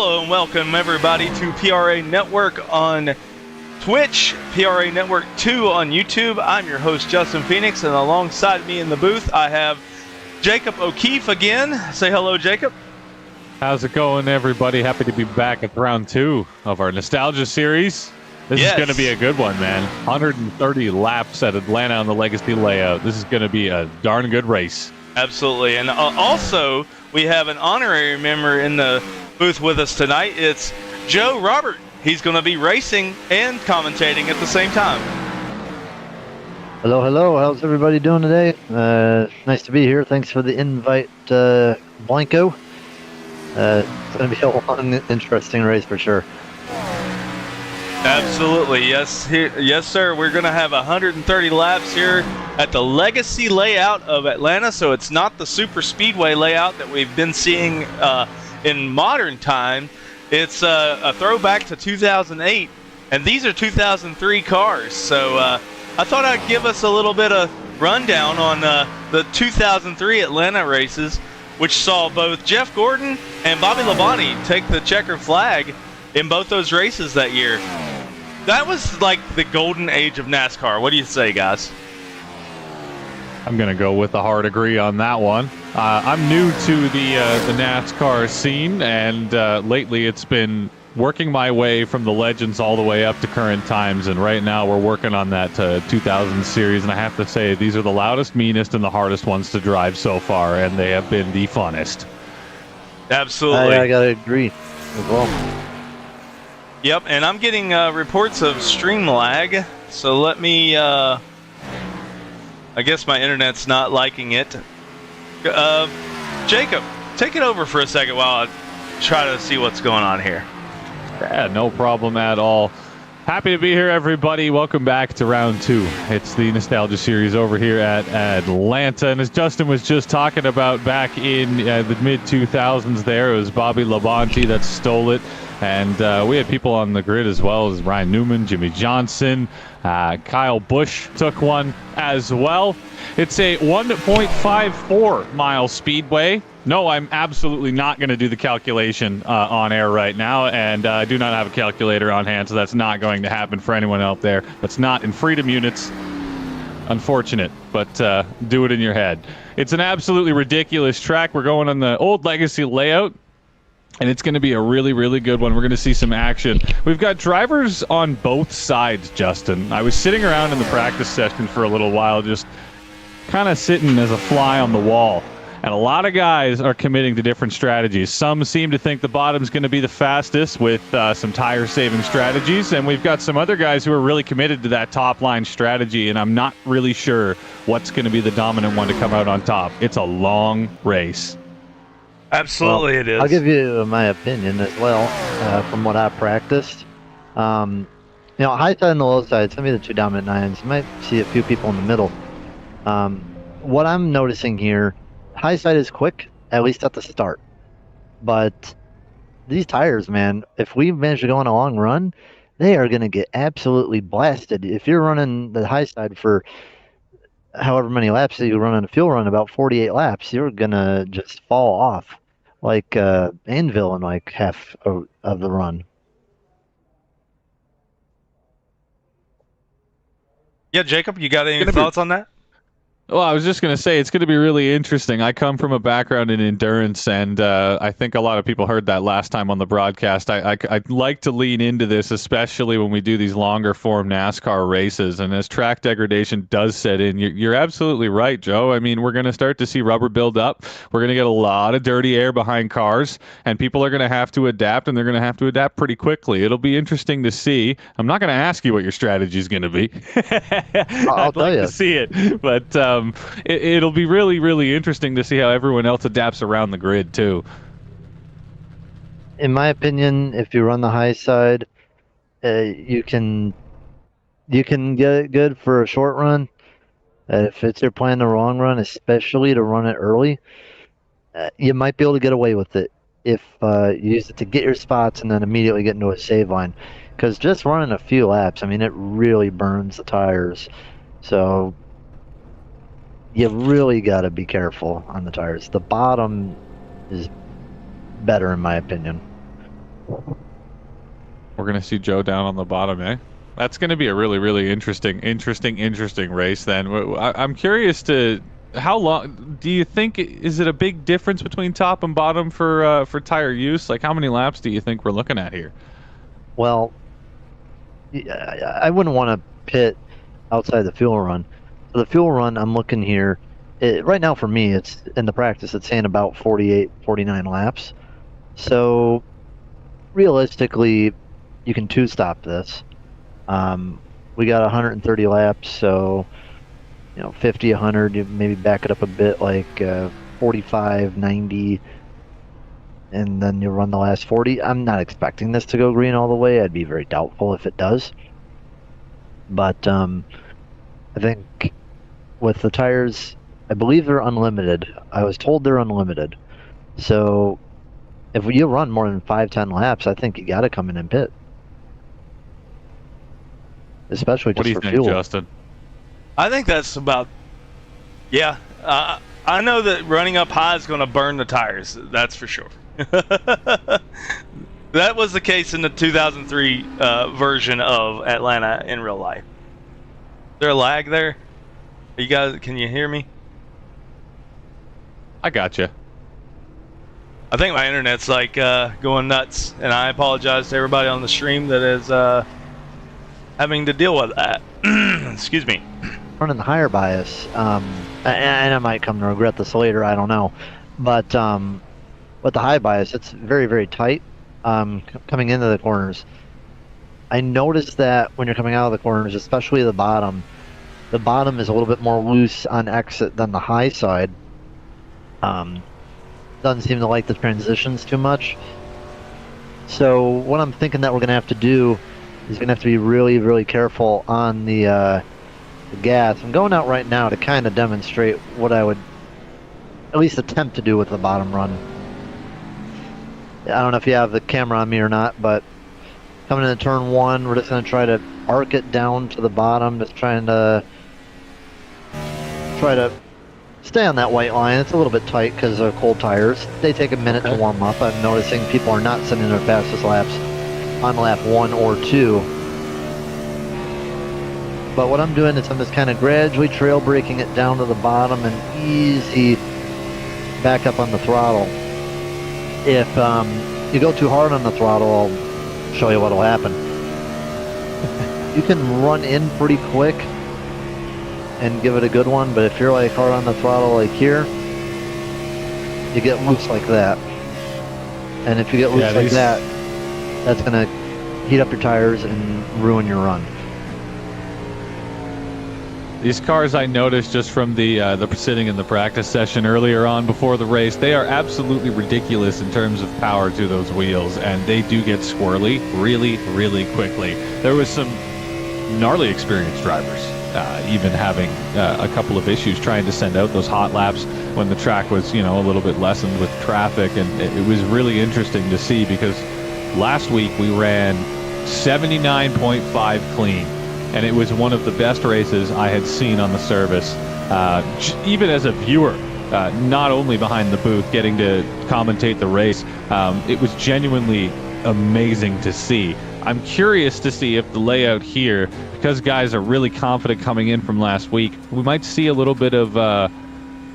Hello and welcome everybody to PRA Network on Twitch, PRA Network 2 on YouTube. I'm your host Justin Phoenix, and alongside me in the booth I have Jacob O'Keefe again. Say hello, Jacob. How's it going, everybody? Happy to be back at round 2 of our nostalgia series. This is going to be a good one, man. 130 laps at Atlanta on the Legacy layout. This is going to be a darn good race. Absolutely. And also, we have an honorary member in the booth with us tonight. It's Joe Robert. He's going to be racing and commentating at the same time. Hello, hello. How's everybody doing today? Nice to be here. Thanks for the invite, Blanco. It's going to be a long, interesting race for sure. Absolutely, yes, yes, sir. We're going to have 130 laps here at the Legacy layout of Atlanta, so it's not the super speedway layout that we've been seeing in modern time. It's a throwback to 2008, and these are 2003 cars. So I thought I'd give us a little bit of rundown on the 2003 Atlanta races, which saw both Jeff Gordon and Bobby Labonte take the checker flag in both those races that year. That was like the golden age of NASCAR. What do you say, guys? I'm going to go with a hard agree on that one. I'm new to the NASCAR scene, and lately it's been working my way from the legends all the way up to current times, and right now we're working on that 2000 series, and I have to say these are the loudest, meanest, and the hardest ones to drive so far, and they have been the funnest. Absolutely. I gotta agree as well. Yep, and I'm getting reports of stream lag, so let me, I guess my internet's not liking it. Jacob, take it over for a second while I try to see what's going on here. Yeah, no problem at all. Happy to be here, everybody. Welcome back to round 2. It's the Nostalgia Series over here at Atlanta. And as Justin was just talking about back in the mid-2000s there, it was Bobby Labonte that stole it. And we had people on the grid as well as Ryan Newman, Jimmy Johnson, Kyle Busch took one as well. It's a 1.54 mile speedway. No, I'm absolutely not going to do the calculation on air right now, and I do not have a calculator on hand, so that's not going to happen for anyone out there. That's not in Freedom units. Unfortunate, but do it in your head. It's an absolutely ridiculous track. We're going on the old Legacy layout, and it's going to be a really, really good one. We're going to see some action. We've got drivers on both sides, Justin. I was sitting around in the practice session for a little while, just kind of sitting as a fly on the wall. And a lot of guys are committing to different strategies. Some seem to think the bottom's going to be the fastest with some tire-saving strategies. And we've got some other guys who are really committed to that top-line strategy. And I'm not really sure what's going to be the dominant one to come out on top. It's a long race. Absolutely, it is. I'll give you my opinion as well from what I practiced. High side and the low side, some of the two dominant nines. You might see a few people in the middle. What I'm noticing here, high side is quick, at least at the start. But these tires, man, if we manage to go on a long run, they are going to get absolutely blasted. If you're running the high side for however many laps that you run on a fuel run, about 48 laps, you're going to just fall off like anvil in like half of the run. Yeah, Jacob, you got any thoughts on that? Well, I was just going to say, it's going to be really interesting. I come from a background in endurance, and I think a lot of people heard that last time on the broadcast. I'd like to lean into this, especially when we do these longer form NASCAR races. And as track degradation does set in, you're absolutely right, Joe. I mean, we're going to start to see rubber build up. We're going to get a lot of dirty air behind cars, and people are going to have to adapt, and they're going to have to adapt pretty quickly. It'll be interesting to see. I'm not going to ask you what your strategy is going to be. I'll tell you. To see it, but it'll be really, really interesting to see how everyone else adapts around the grid too. In my opinion, if you run the high side, you can get it good for a short run. If it's your plan the wrong run, especially to run it early, you might be able to get away with it if you use it to get your spots and then immediately get into a save line. Because just running a few laps, I mean, it really burns the tires. So you really got to be careful on the tires. The bottom is better, in my opinion. We're going to see Joe down on the bottom, eh? That's going to be a really, really interesting race then. I'm curious to how long do you think, is it a big difference between top and bottom for tire use? Like how many laps do you think we're looking at here? Well, yeah, I wouldn't want to pit outside the fuel run. For the fuel run, I'm looking here. Right now for me, it's in the practice, it's saying about 48, 49 laps. So realistically, you can two-stop this. We got 130 laps, so 50, 100, you maybe back it up a bit, like 45, 90, and then you run the last 40. I'm not expecting this to go green all the way. I'd be very doubtful if it does. But I think with the tires, I believe they're unlimited. I was told they're unlimited. So if you run more than 5-10 laps, I think you got to come in and pit. Especially just for fuel. What do you think, Justin? I think that's about, yeah. I know that running up high is going to burn the tires. That's for sure. That was the case in the 2003 version of Atlanta in real life. Is there a lag there? You guys, can you hear me? I gotcha. I think my internet's like going nuts, and I apologize to everybody on the stream that is having to deal with that. Excuse me. Running the higher bias, and I might come to regret this later, I don't know. But with the high bias, it's very, very tight coming into the corners. I noticed that when you're coming out of the corners, especially the bottom is a little bit more loose on exit than the high side. Doesn't seem to like the transitions too much. So what I'm thinking that we're going to have to do is going to have to be really, really careful on the gas. I'm going out right now to kind of demonstrate what I would at least attempt to do with the bottom run. I don't know if you have the camera on me or not, but coming into turn 1, we're just going to try to arc it down to the bottom, just trying to stay on that white line. It's a little bit tight because they're cold tires. They take a minute to warm up. I'm noticing people are not sending their fastest laps on lap 1 or 2. But what I'm doing is I'm just kind of gradually trail braking it down to the bottom and easy back up on the throttle. If you go too hard on the throttle, I'll show you what'll happen. You can run in pretty quick and give it a good one, but if you're like hard on the throttle like here, you get loose like that. And if you get loose like that, that's going to heat up your tires and ruin your run. These cars, I noticed just from the sitting in the practice session earlier on before the race, they are absolutely ridiculous in terms of power to those wheels, and they do get squirrely really, really quickly. There was some gnarly experienced drivers even having a couple of issues trying to send out those hot laps when the track was, a little bit lessened with traffic, and it was really interesting to see because last week we ran 79.5 clean. And it was one of the best races I had seen on the service, even as a viewer, not only behind the booth getting to commentate the race. It was genuinely amazing to see. I'm curious to see if the layout here, because guys are really confident coming in from last week, we might see a little bit of,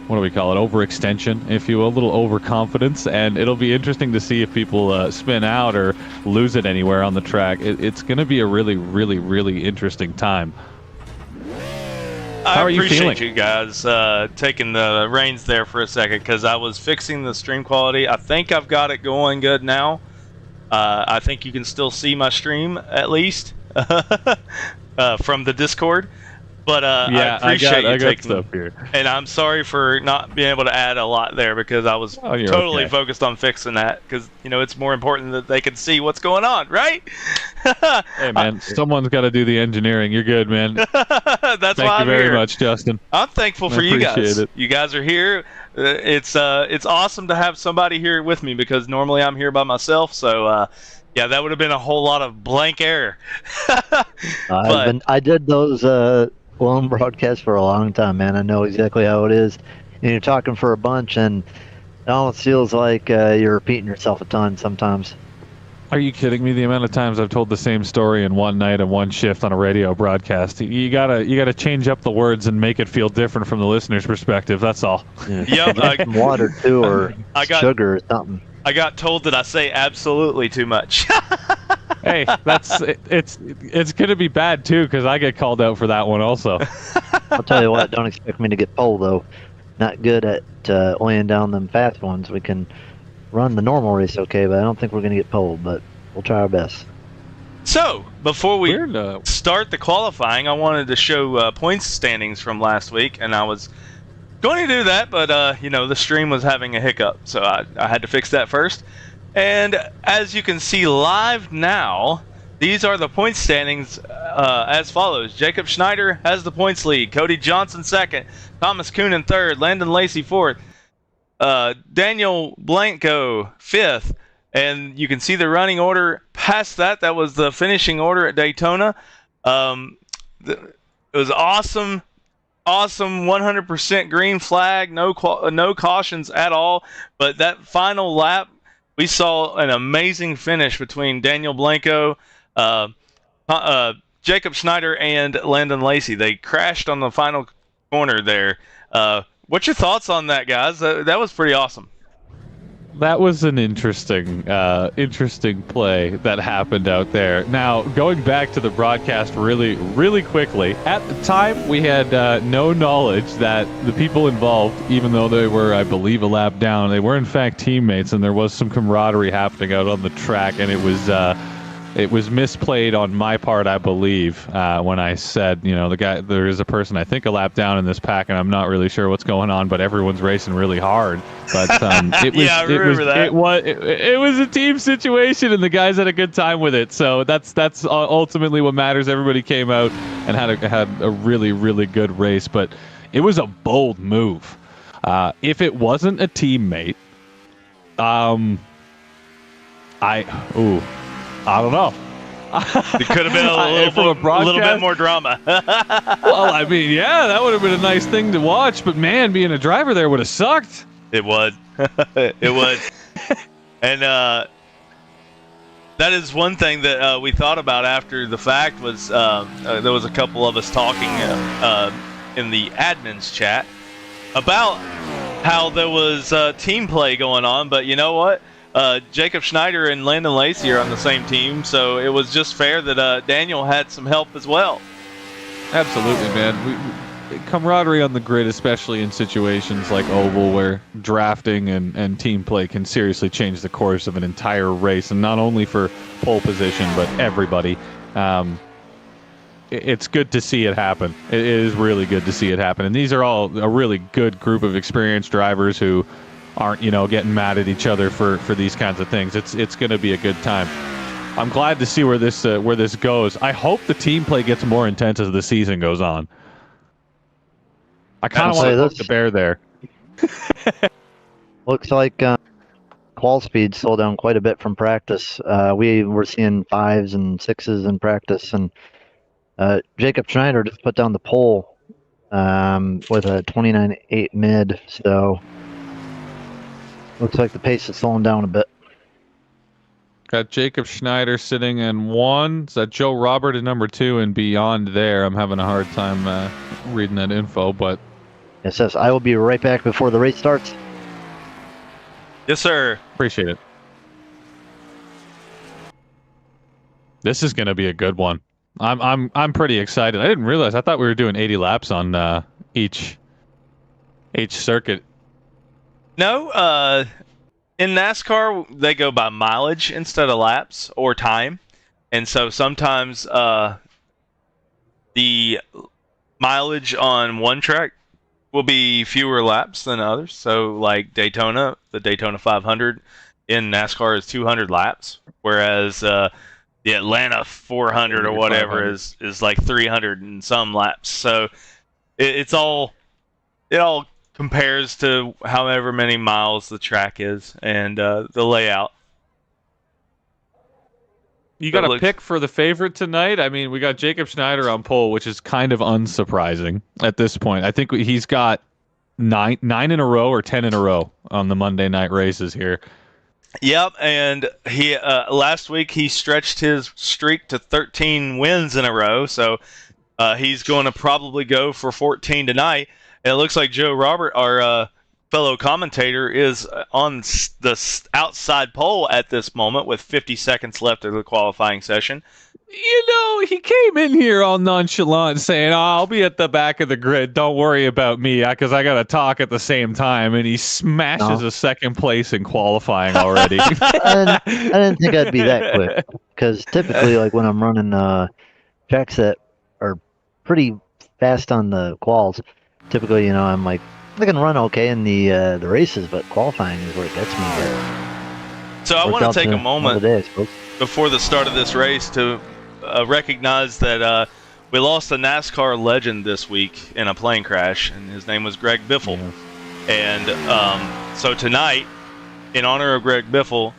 what do we call it, overextension, if you will, a little overconfidence, and it'll be interesting to see if people spin out or lose it anywhere on the track. It's going to be a really, really, really interesting time. How are you feeling? I appreciate you guys taking the reins there for a second, because I was fixing the stream quality. I think I've got it going good now. I think you can still see my stream, at least, from the Discord. But yeah, I appreciate you taking stuff here. And I'm sorry for not being able to add a lot there, because I was totally focused on fixing that, because it's more important that they can see what's going on, right? Hey man, someone's got to do the engineering. You're good, man. That's why I'm here. Thank you very much, Justin. I'm thankful for you guys. You guys are here. It's awesome to have somebody here with me, because normally I'm here by myself. So yeah, that would have been a whole lot of blank air. I did those lone broadcasts for a long time, man. I know exactly how it is. And you're talking for a bunch, and it almost feels like you're repeating yourself a ton sometimes. Are you kidding me? The amount of times I've told the same story in one night and one shift on a radio broadcast. You gotta change up the words and make it feel different from the listener's perspective. That's all. Yep. Some water too, or sugar or something. I got told that I say absolutely too much. Hey, it's gonna be bad too because I get called out for that one also. I'll tell you what, don't expect me to get pole though. Not good at laying down them fast ones. We can run the normal race okay, but I don't think we're gonna get pole. But we'll try our best. So, before we start the qualifying, I wanted to show points standings from last week, and I was going to do that, but the stream was having a hiccup, so I had to fix that first. And as you can see live now, these are the point standings as follows. Jacob Schneider has the points lead. Cody Johnson second. Thomas Kuhn in third. Landon Lacey fourth. Daniel Blanco fifth. And you can see the running order past that. That was the finishing order at Daytona. It was awesome. Awesome 100% green flag. No cautions at all. But that final lap, we saw an amazing finish between Daniel Blanco, Jacob Schneider, and Landon Lacey. They crashed on the final corner there. What's your thoughts on that, guys? That was pretty awesome. That was an interesting play that happened out there. Now, going back to the broadcast really, really quickly, at the time we had no knowledge that the people involved, even though they were, I believe, a lap down, they were in fact teammates, and there was some camaraderie happening out on the track, and it was misplayed on my part, I believe, when I said, there is a person, I think, a lap down in this pack, and I'm not really sure what's going on, but everyone's racing really hard. But it was a team situation, and the guys had a good time with it. So that's ultimately what matters. Everybody came out and had a really, really good race, but it was a bold move. If it wasn't a teammate, I don't know. It could have been a little bit more drama. Well, I mean, yeah, that would have been a nice thing to watch. But man, being a driver there would have sucked. It would. It would. And that is one thing that we thought about after the fact was there was a couple of us talking in the admins chat about how there was team play going on. But you know what? Jacob Schneider and Landon Lacey are on the same team, so it was just fair that Daniel had some help as well. Absolutely, man. Camaraderie on the grid, especially in situations like Oval, where drafting and team play can seriously change the course of an entire race, and not only for pole position, but everybody. It's good to see it happen. It is really good to see it happen. And these are all a really good group of experienced drivers who aren't, getting mad at each other for these kinds of things. It's going to be a good time. I'm glad to see where this goes. I hope the team play gets more intense as the season goes on. I kind of want to poke the bear there. Looks like qual speed slowed down quite a bit from practice. We were seeing 5s and 6s in practice, and Jacob Schneider just put down the pole with a 29.8 mid, so looks like the pace is slowing down a bit. Got Jacob Schneider sitting in 1. Is that Joe Robert in number 2 and beyond there? I'm having a hard time reading that info, but... It says, I will be right back before the race starts. Yes, sir. Appreciate it. This is going to be a good one. I'm pretty excited. I didn't realize. I thought we were doing 80 laps on each circuit. No, in NASCAR, they go by mileage instead of laps or time. And so sometimes the mileage on one track will be fewer laps than others. So like Daytona, the Daytona 500 in NASCAR is 200 laps, whereas the Atlanta 400 or whatever is like 300 and some laps. So it all compares to however many miles the track is and the layout. You got a pick for the favorite tonight? I mean, we got Jacob Schneider on pole, which is kind of unsurprising at this point. I think he's got nine in a row or 10 in a row on the Monday night races here. Yep, and he last week he stretched his streak to 13 wins in a row, so he's going to probably go for 14 tonight. And it looks like Joe Robert, our fellow commentator, is on the outside pole at this moment with 50 seconds left of the qualifying session. He came in here all nonchalant saying, "Oh, I'll be at the back of the grid. Don't worry about me because I got to talk at the same time." And he smashes a second place in qualifying already. I didn't think I'd be that quick because typically, like when I'm running tracks that are pretty fast on the quals, typically, I'm like, I can run okay in the races, but qualifying is where it gets me. So I want to take a moment before the start of this race to recognize that we lost a NASCAR legend this week in a plane crash, and his name was Greg Biffle. Yeah. And so tonight, in honor of Greg Biffle,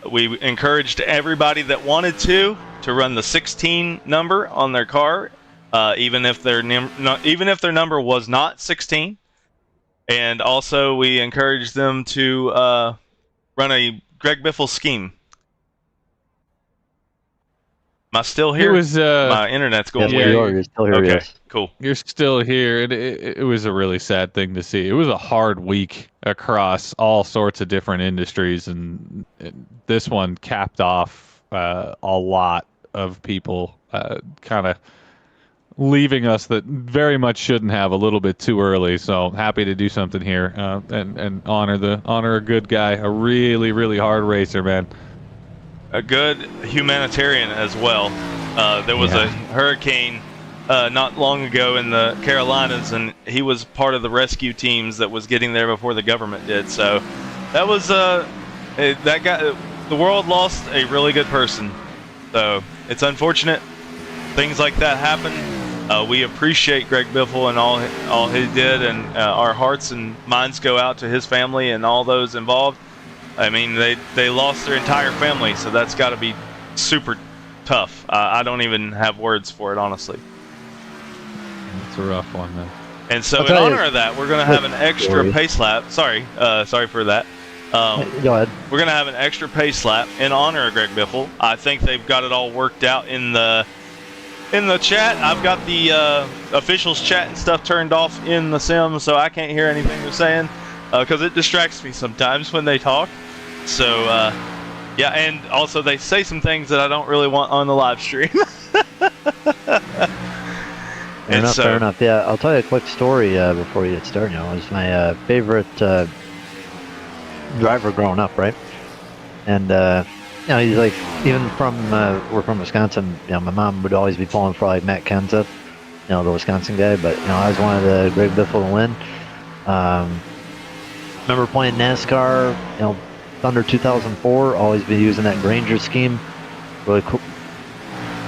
we encouraged everybody that wanted to run the 16 number on their car, even if their number was not 16. And also, we encouraged them to run a Greg Biffle scheme. Am I still here? My internet's going weird. You're still here. Okay, yes. Cool. You're still here. It was a really sad thing to see. It was a hard week across all sorts of different industries, and this one capped off a lot of people kind of leaving us that very much shouldn't have a little bit too early. So happy to do something here and honor a good guy, a really, really hard racer, man. A good humanitarian as well. There was a hurricane not long ago in the Carolinas, and he was part of the rescue teams that was getting there before the government did. So that was that guy. The world lost a really good person. So it's unfortunate things like that happen. We appreciate Greg Biffle and all he did, and our hearts and minds go out to his family and all those involved. I mean, they lost their entire family, so that's got to be super tough. I don't even have words for it, honestly. It's a rough one, man. And so in honor of that, we're going to have an extra pace lap. Sorry for that. Go ahead. We're going to have an extra pace lap in honor of Greg Biffle. I think they've got it all worked out in the chat. I've got the officials chat and stuff turned off in the sim, so I can't hear anything they're saying because it distracts me sometimes when they talk. So, yeah, and also they say some things that I don't really want on the live stream. Fair enough. Yeah, I'll tell you a quick story before we get started. It was my favorite driver growing up, right? And he's like, even from we're from Wisconsin. My mom would always be pulling for like Matt Kenseth, the Wisconsin guy. But I always wanted the Greg Biffle to win. Remember playing NASCAR, Thunder 2004, always been using that Granger scheme. Really cool.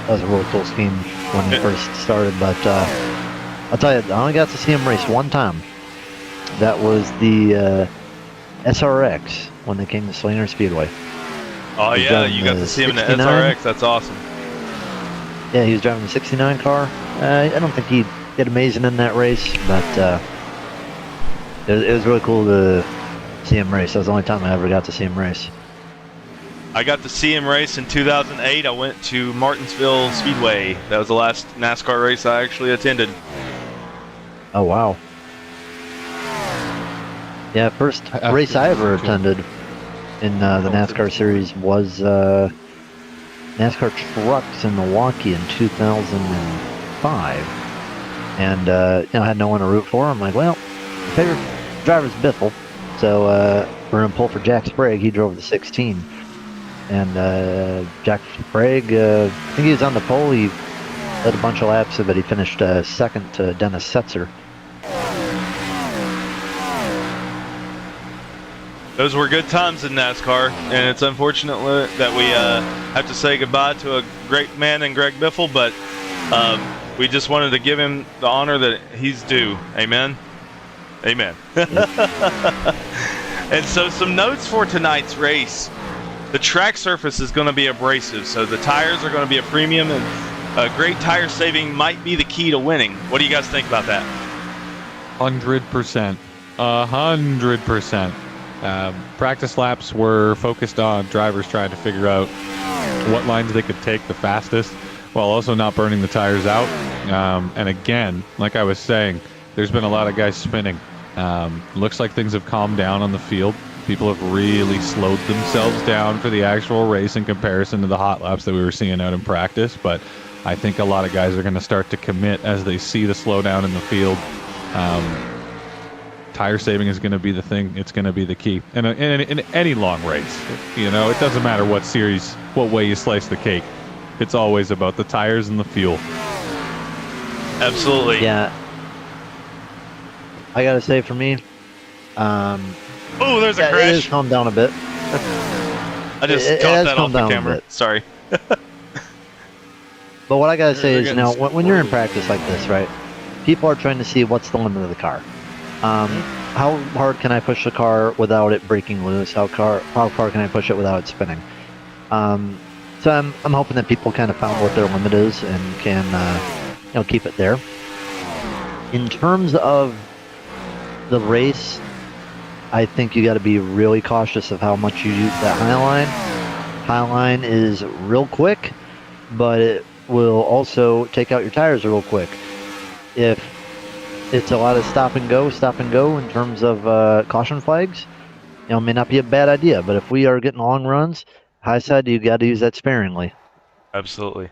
That was a really cool scheme when it first started. But I'll tell you, I only got to see him race one time. That was the SRX when they came to Slinger Speedway. Oh yeah, you got to see him in the SRX. That's awesome. Yeah, he was driving the 69 car. I don't think he did amazing in that race, but it was really cool to see him race. That was the only time I ever got to see him race. I got to see him race in 2008. I went to Martinsville Speedway. That was the last NASCAR race I actually attended. Oh, wow. Yeah, first race I ever attended in the NASCAR series was NASCAR Trucks in Milwaukee in 2005. And, I had no one to root for. I'm like, well, my favorite driver's Biffle. So we're going to pull for Jack Sprague. He drove the 16. And Jack Sprague, I think he was on the pole. He led a bunch of laps, but he finished second to Dennis Setzer. Those were good times in NASCAR, and it's unfortunate that we have to say goodbye to a great man in Greg Biffle, but we just wanted to give him the honor that he's due. Amen? Amen. And so some notes for tonight's race. The track surface is going to be abrasive, so the tires are going to be a premium, and great tire saving might be the key to winning. What do you guys think about that? 100%. 100%. Practice laps were focused on drivers trying to figure out what lines they could take the fastest while also not burning the tires out. And again, like I was saying, there's been a lot of guys spinning. Looks like things have calmed down on the field. People have really slowed themselves down for the actual race in comparison to the hot laps that we were seeing out in practice. But I think a lot of guys are going to start to commit as they see the slowdown in the field. Tire saving is going to be the thing. It's going to be the key. And in any long race, it doesn't matter what series, what way you slice the cake. It's always about the tires and the fuel. Absolutely. Yeah. I got to say, for me, oh, there's a crash. It has calmed down a bit. I just caught that off the camera. Sorry. But what I got to say is, when you're in practice like this, right, people are trying to see what's the limit of the car. How hard can I push the car without it breaking loose? How far can I push it without it spinning? So I'm hoping that people kind of found what their limit is and can keep it there. In terms of the race, I think you got to be really cautious of how much you use that high line. High line is real quick, but it will also take out your tires real quick. If it's a lot of stop and go in terms of caution flags, it may not be a bad idea. But if we are getting long runs, high side, you got to use that sparingly. Absolutely.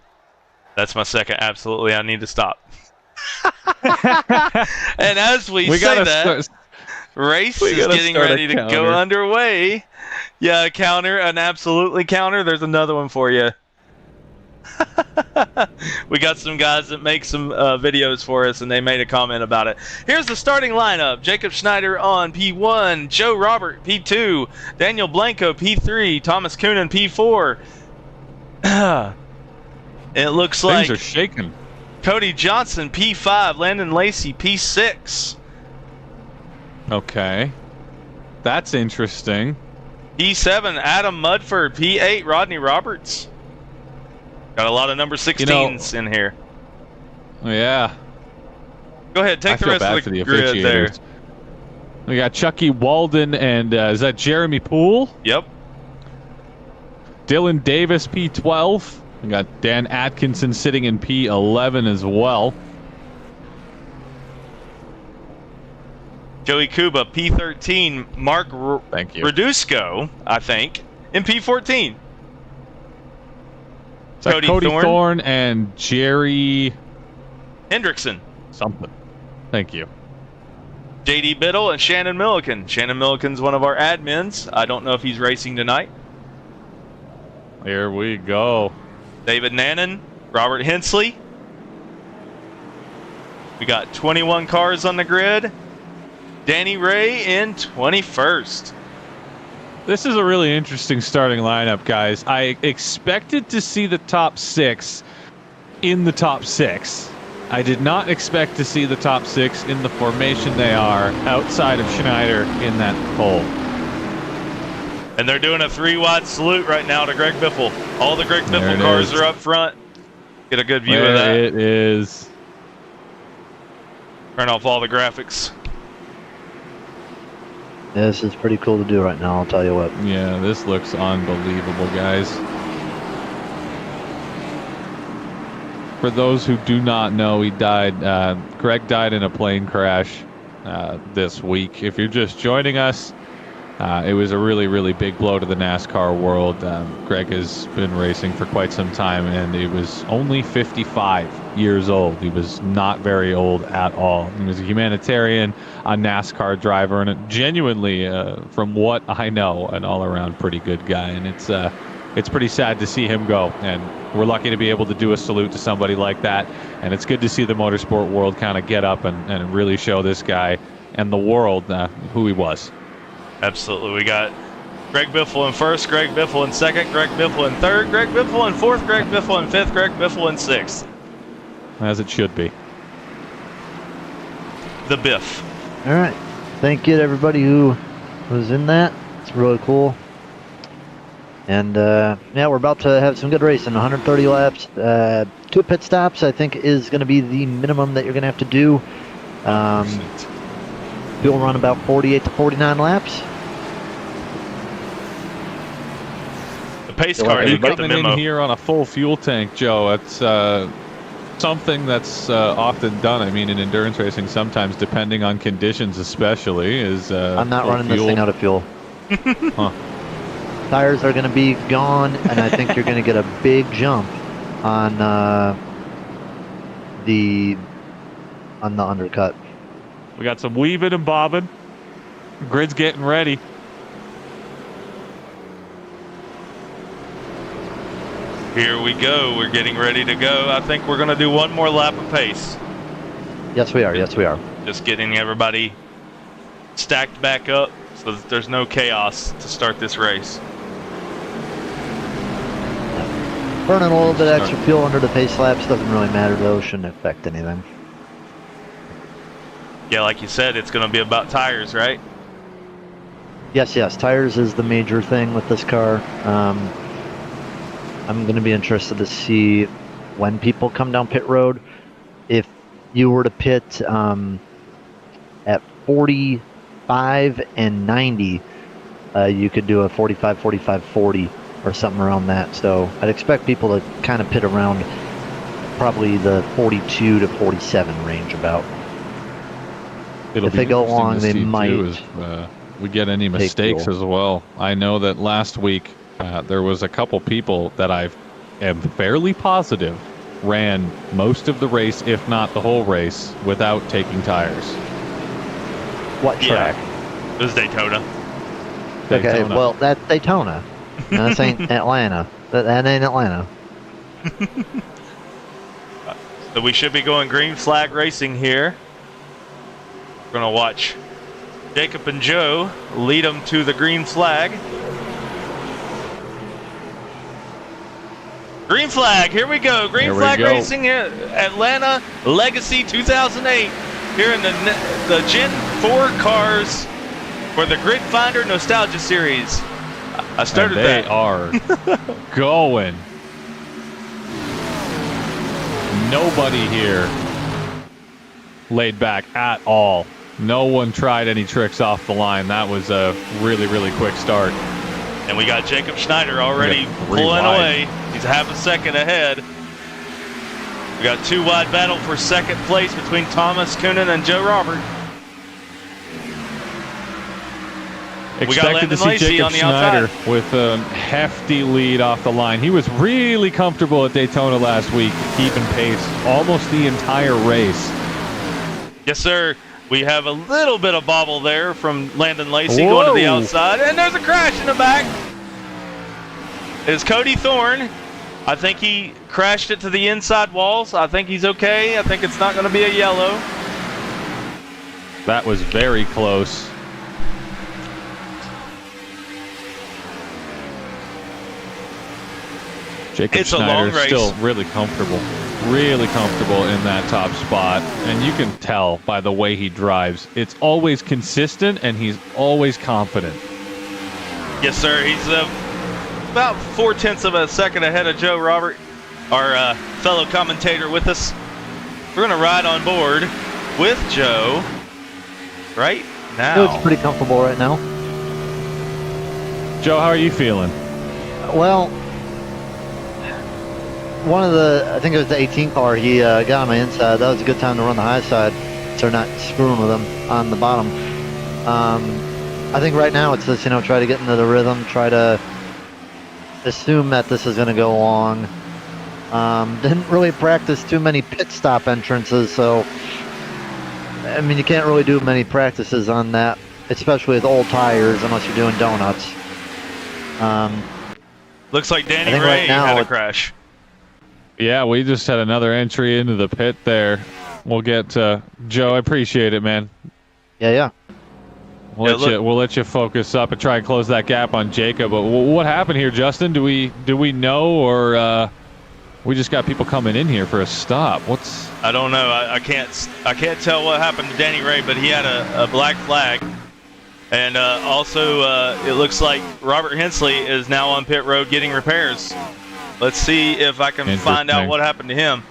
That's my second. Absolutely, I need to stop. And as we say that, race is getting ready to go underway. Yeah, counter, an absolutely counter. There's another one for you. We got some guys that make some videos for us, and they made a comment about it. Here's the starting lineup. Jacob Schneider on P1, Joe Robert P2, Daniel Blanco P3, Thomas Coonan P4. It looks like things are shaking. Cody Johnson P5, Landon Lacey P6. Okay. That's interesting. P7, Adam Mudford. P8, Rodney Roberts. Got a lot of number 16s in here. Yeah. Go ahead, take the rest of the grid there. We got Chucky Walden and is that Jeremy Poole? Yep. Dylan Davis, P12. We got Dan Atkinson sitting in P11 as well. Joey Kuba, P13. Mark Radusco, I think, in P14. Cody Thorne and Jerry Hendrickson. Something. Thank you. JD Biddle and Shannon Milliken. Shannon Milliken's one of our admins. I don't know if he's racing tonight. Here we go. David Nannon, Robert Hensley. We got 21 cars on the grid. Danny Ray in 21st. This is a really interesting starting lineup, guys. I expected to see the top 6 in the top 6. I did not expect to see the top 6 in the formation they are outside of Schneider in that pole. And they're doing a 3-wide salute right now to Greg Biffle. All the Greg Biffle cars are up front. Get a good view of that. It is. Turn off all the graphics. This is pretty cool to do right now, I'll tell you what. Yeah, this looks unbelievable, guys. For those who do not know, he died. Greg died in a plane crash this week. If you're just joining us, it was a really, really big blow to the NASCAR world. Greg has been racing for quite some time, and he was only 55 years old. He was not very old at all. He was a humanitarian, a NASCAR driver, and genuinely, from what I know, an all-around pretty good guy. And it's pretty sad to see him go. And we're lucky to be able to do a salute to somebody like that. And it's good to see the motorsport world kind of get up and really show this guy and the world who he was. Absolutely. We got Greg Biffle in first, Greg Biffle in second, Greg Biffle in third, Greg Biffle in fourth, Greg Biffle in fifth, Greg Biffle in sixth. As it should be. The Biff. All right. Thank you to everybody who was in that. It's really cool. And yeah, we're about to have some good racing. 130 laps. 2 pit stops, I think, is going to be the minimum that you're going to have to do. We'll run about 48 to 49 laps. pace Go car ahead, didn't get the Coming memo. in here on a full fuel tank, Joe. It's something that's often done. I mean, in endurance racing, sometimes depending on conditions, especially, is I'm not full running this fuel. thing out of fuel. Huh. Tires are going to be gone, and I think you're going to get a big jump on the undercut. We got some weaving and bobbing. Grid's getting ready. Here we go. We're getting ready to go. I think we're going to do one more lap of pace. Yes, we are. Yes, we are. Just getting everybody stacked back up so that there's no chaos to start this race. Burning a little bit extra fuel under the pace laps doesn't really matter, though. Shouldn't affect anything. Yeah, like you said, it's going to be about tires, right? Yes, yes. Tires is the major thing with this car. I'm going to be interested to see when people come down pit road. If you were to pit at 45 and 90, you could do a 45, 45, 40 or something around that. So I'd expect people to kind of pit around probably the 42 to 47 range about. It'll If be they go interesting long, to they see, might too, if we get any mistakes fuel. as well. I know that last week there was a couple people that I am fairly positive ran most of the race, if not the whole race, without taking tires. What track? It was Daytona. Okay, Daytona. well, that's Daytona. No, this ain't Atlanta. That ain't Atlanta. So we should be going green flag racing here. We're going to watch Jacob and Joe lead them to the green flag. Green flag, here we go. Green flag racing here, Atlanta Legacy 2008. Here in the Gen 4 cars for the Grid Finder Nostalgia Series. I started and they that. are going. Nobody here laid back at all. No one tried any tricks off the line. That was a really, really quick start. And we got Jacob Schneider already three pulling wide. away. He's half a second ahead. We got two wide battle for second place between Thomas Coonan and Joe Robert. Expected to see Lacey Jacob on the Schneider outside. with a hefty lead off the line. He was really comfortable at Daytona last week, keeping pace almost the entire race. Yes, sir. We have a little bit of bobble there from Landon Lacey going to the outside. And there's a crash in the back. It's Cody Thorne. I think he crashed it to the inside walls. I think he's okay. I think it's not going to be a yellow. That was very close. Jacob It's a long Schneider race. still really comfortable in that top spot. And you can tell by the way he drives. It's always consistent and he's always confident. Yes, sir. He's about 0.4 of a second ahead of Joe Robert, our fellow commentator with us. We're going to ride on board with Joe right now. It's pretty comfortable right now. Joe, how are you feeling? Well, I think it was the 18 car, he got on my inside. That was a good time to run the high side, so not screwing with him on the bottom. I think right now it's just, try to get into the rhythm, try to assume that this is going to go long. Didn't really practice too many pit stop entrances, so I mean, you can't really do many practices on that, especially with old tires, unless you're doing donuts. Looks like Danny think Ray right now had a it's- crash. Yeah, we just had another entry into the pit there. We'll get Joe. I appreciate it, man. Yeah. We'll let you focus up and try and close that gap on Jacob. But what happened here, Justin? Do we know, or we just got people coming in here for a stop? I don't know. I can't tell what happened to Danny Ray, but he had a black flag. And also, it looks like Robert Hensley is now on pit road getting repairs. Let's see if I can find out what happened to him.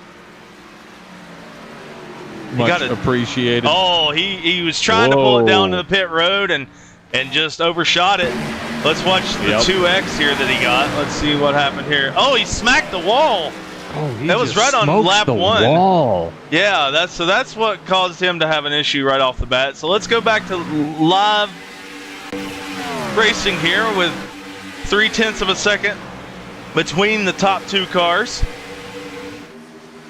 Much appreciated. Oh, he was trying to pull it down to the pit road and just overshot it. Let's watch the 2X here that he got. Let's see what happened here. Oh, he smacked the wall. Oh, that was right on lap 1. Wall. Yeah, that's what caused him to have an issue right off the bat. So let's go back to live racing here with 0.3 of a second between the top 2 cars.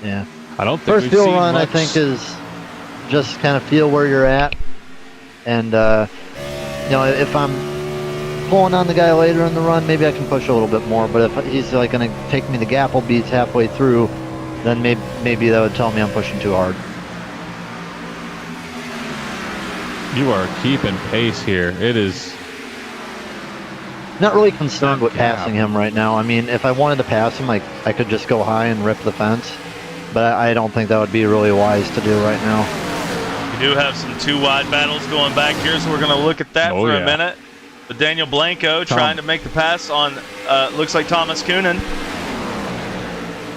Yeah. I don't think first we've fuel seen run, much. I think, is just kind of feel where you're at, and if I'm pulling on the guy later in the run, maybe I can push a little bit more. But if he's like going to take me the gapple beats halfway through, then maybe that would tell me I'm pushing too hard. You are keeping pace here. It is. Not really concerned with passing him right now. I mean, if I wanted to pass him, I could just go high and rip the fence. But I don't think that would be really wise to do right now. We do have some 2 wide battles going back here, so we're going to look at that for a minute. But Daniel Blanco trying to make the pass on, looks like Thomas Coonan.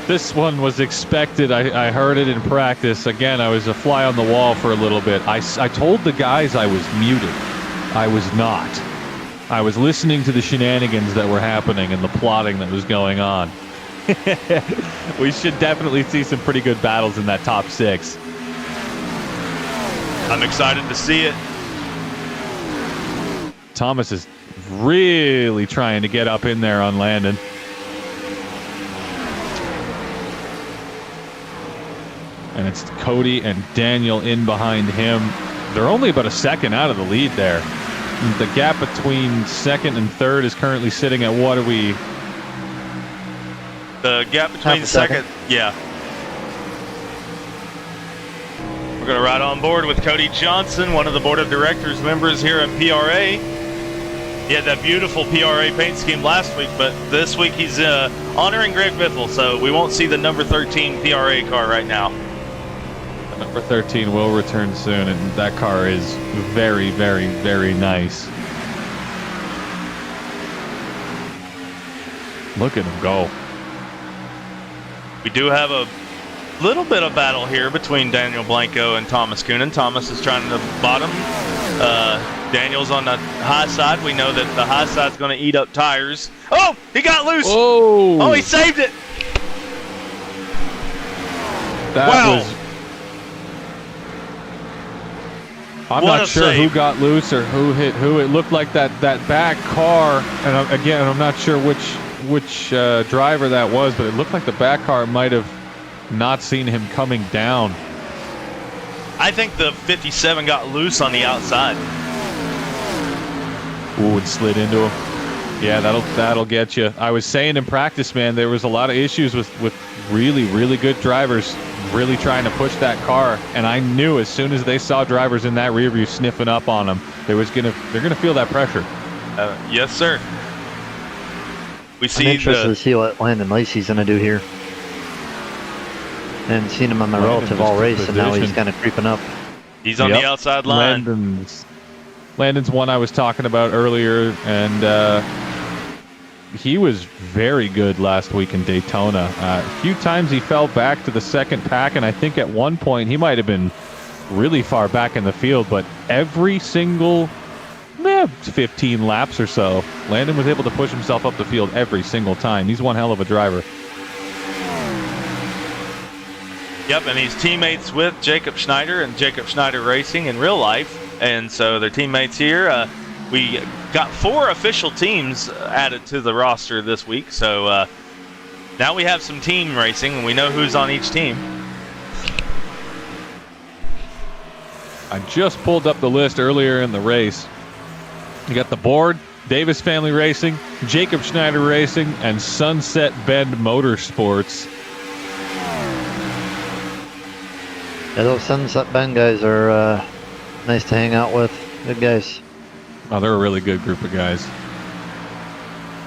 This one was expected. I heard it in practice. Again, I was a fly on the wall for a little bit. I told the guys I was muted. I was not. I was listening to the shenanigans that were happening and the plotting that was going on. We should definitely see some pretty good battles in that top 6. I'm excited to see it. Thomas is really trying to get up in there on Landon. And it's Cody and Daniel in behind him. They're only about a second out of the lead there. The gap between second and third is currently sitting at what are we? The gap between second, yeah. We're going to ride on board with Cody Johnson, one of the board of directors members here at PRA. He had that beautiful PRA paint scheme last week, but this week he's honoring Greg Biffle, so we won't see the number 13 PRA car right now. Number 13 will return soon, and that car is very, very, very nice. Look at him go. We do have a little bit of battle here between Daniel Blanco and Thomas Coonan. Thomas is trying to bottom. Daniel's on the high side. We know that the high side's going to eat up tires. Oh, he got loose. Oh, he saved it. That was... I'm not sure who got loose or who hit who. It looked like that back car, and again, I'm not sure which driver that was, but it looked like the back car might have not seen him coming down. I think the 57 got loose on the outside. Ooh, and slid into him. Yeah, that'll get you. I was saying in practice, man, there was a lot of issues with really, really good drivers really trying to push that car, and I knew as soon as they saw drivers in that rear view sniffing up on them, they're gonna feel that pressure. Yes, sir. I'm interested to see what Landon Lacey's gonna do here. And seen him on my relative all race, and now he's kind of creeping up. He's on the outside line. Landon's one I was talking about earlier, and he was very good last week in Daytona. A few times he fell back to the second pack, and I think at one point he might have been really far back in the field, but every single 15 laps or so, Landon was able to push himself up the field every single time. He's one hell of a driver. Yep, and he's teammates with Jacob Schneider and Jacob Schneider Racing in real life, and so they're teammates here. We got 4 official teams added to the roster this week, so now we have some team racing, and we know who's on each team. I just pulled up the list earlier in the race. You got the board, Davis Family Racing, Jacob Schneider Racing, and Sunset Bend Motorsports. Yeah, those Sunset Bend guys are nice to hang out with. Good guys. Oh, they're a really good group of guys.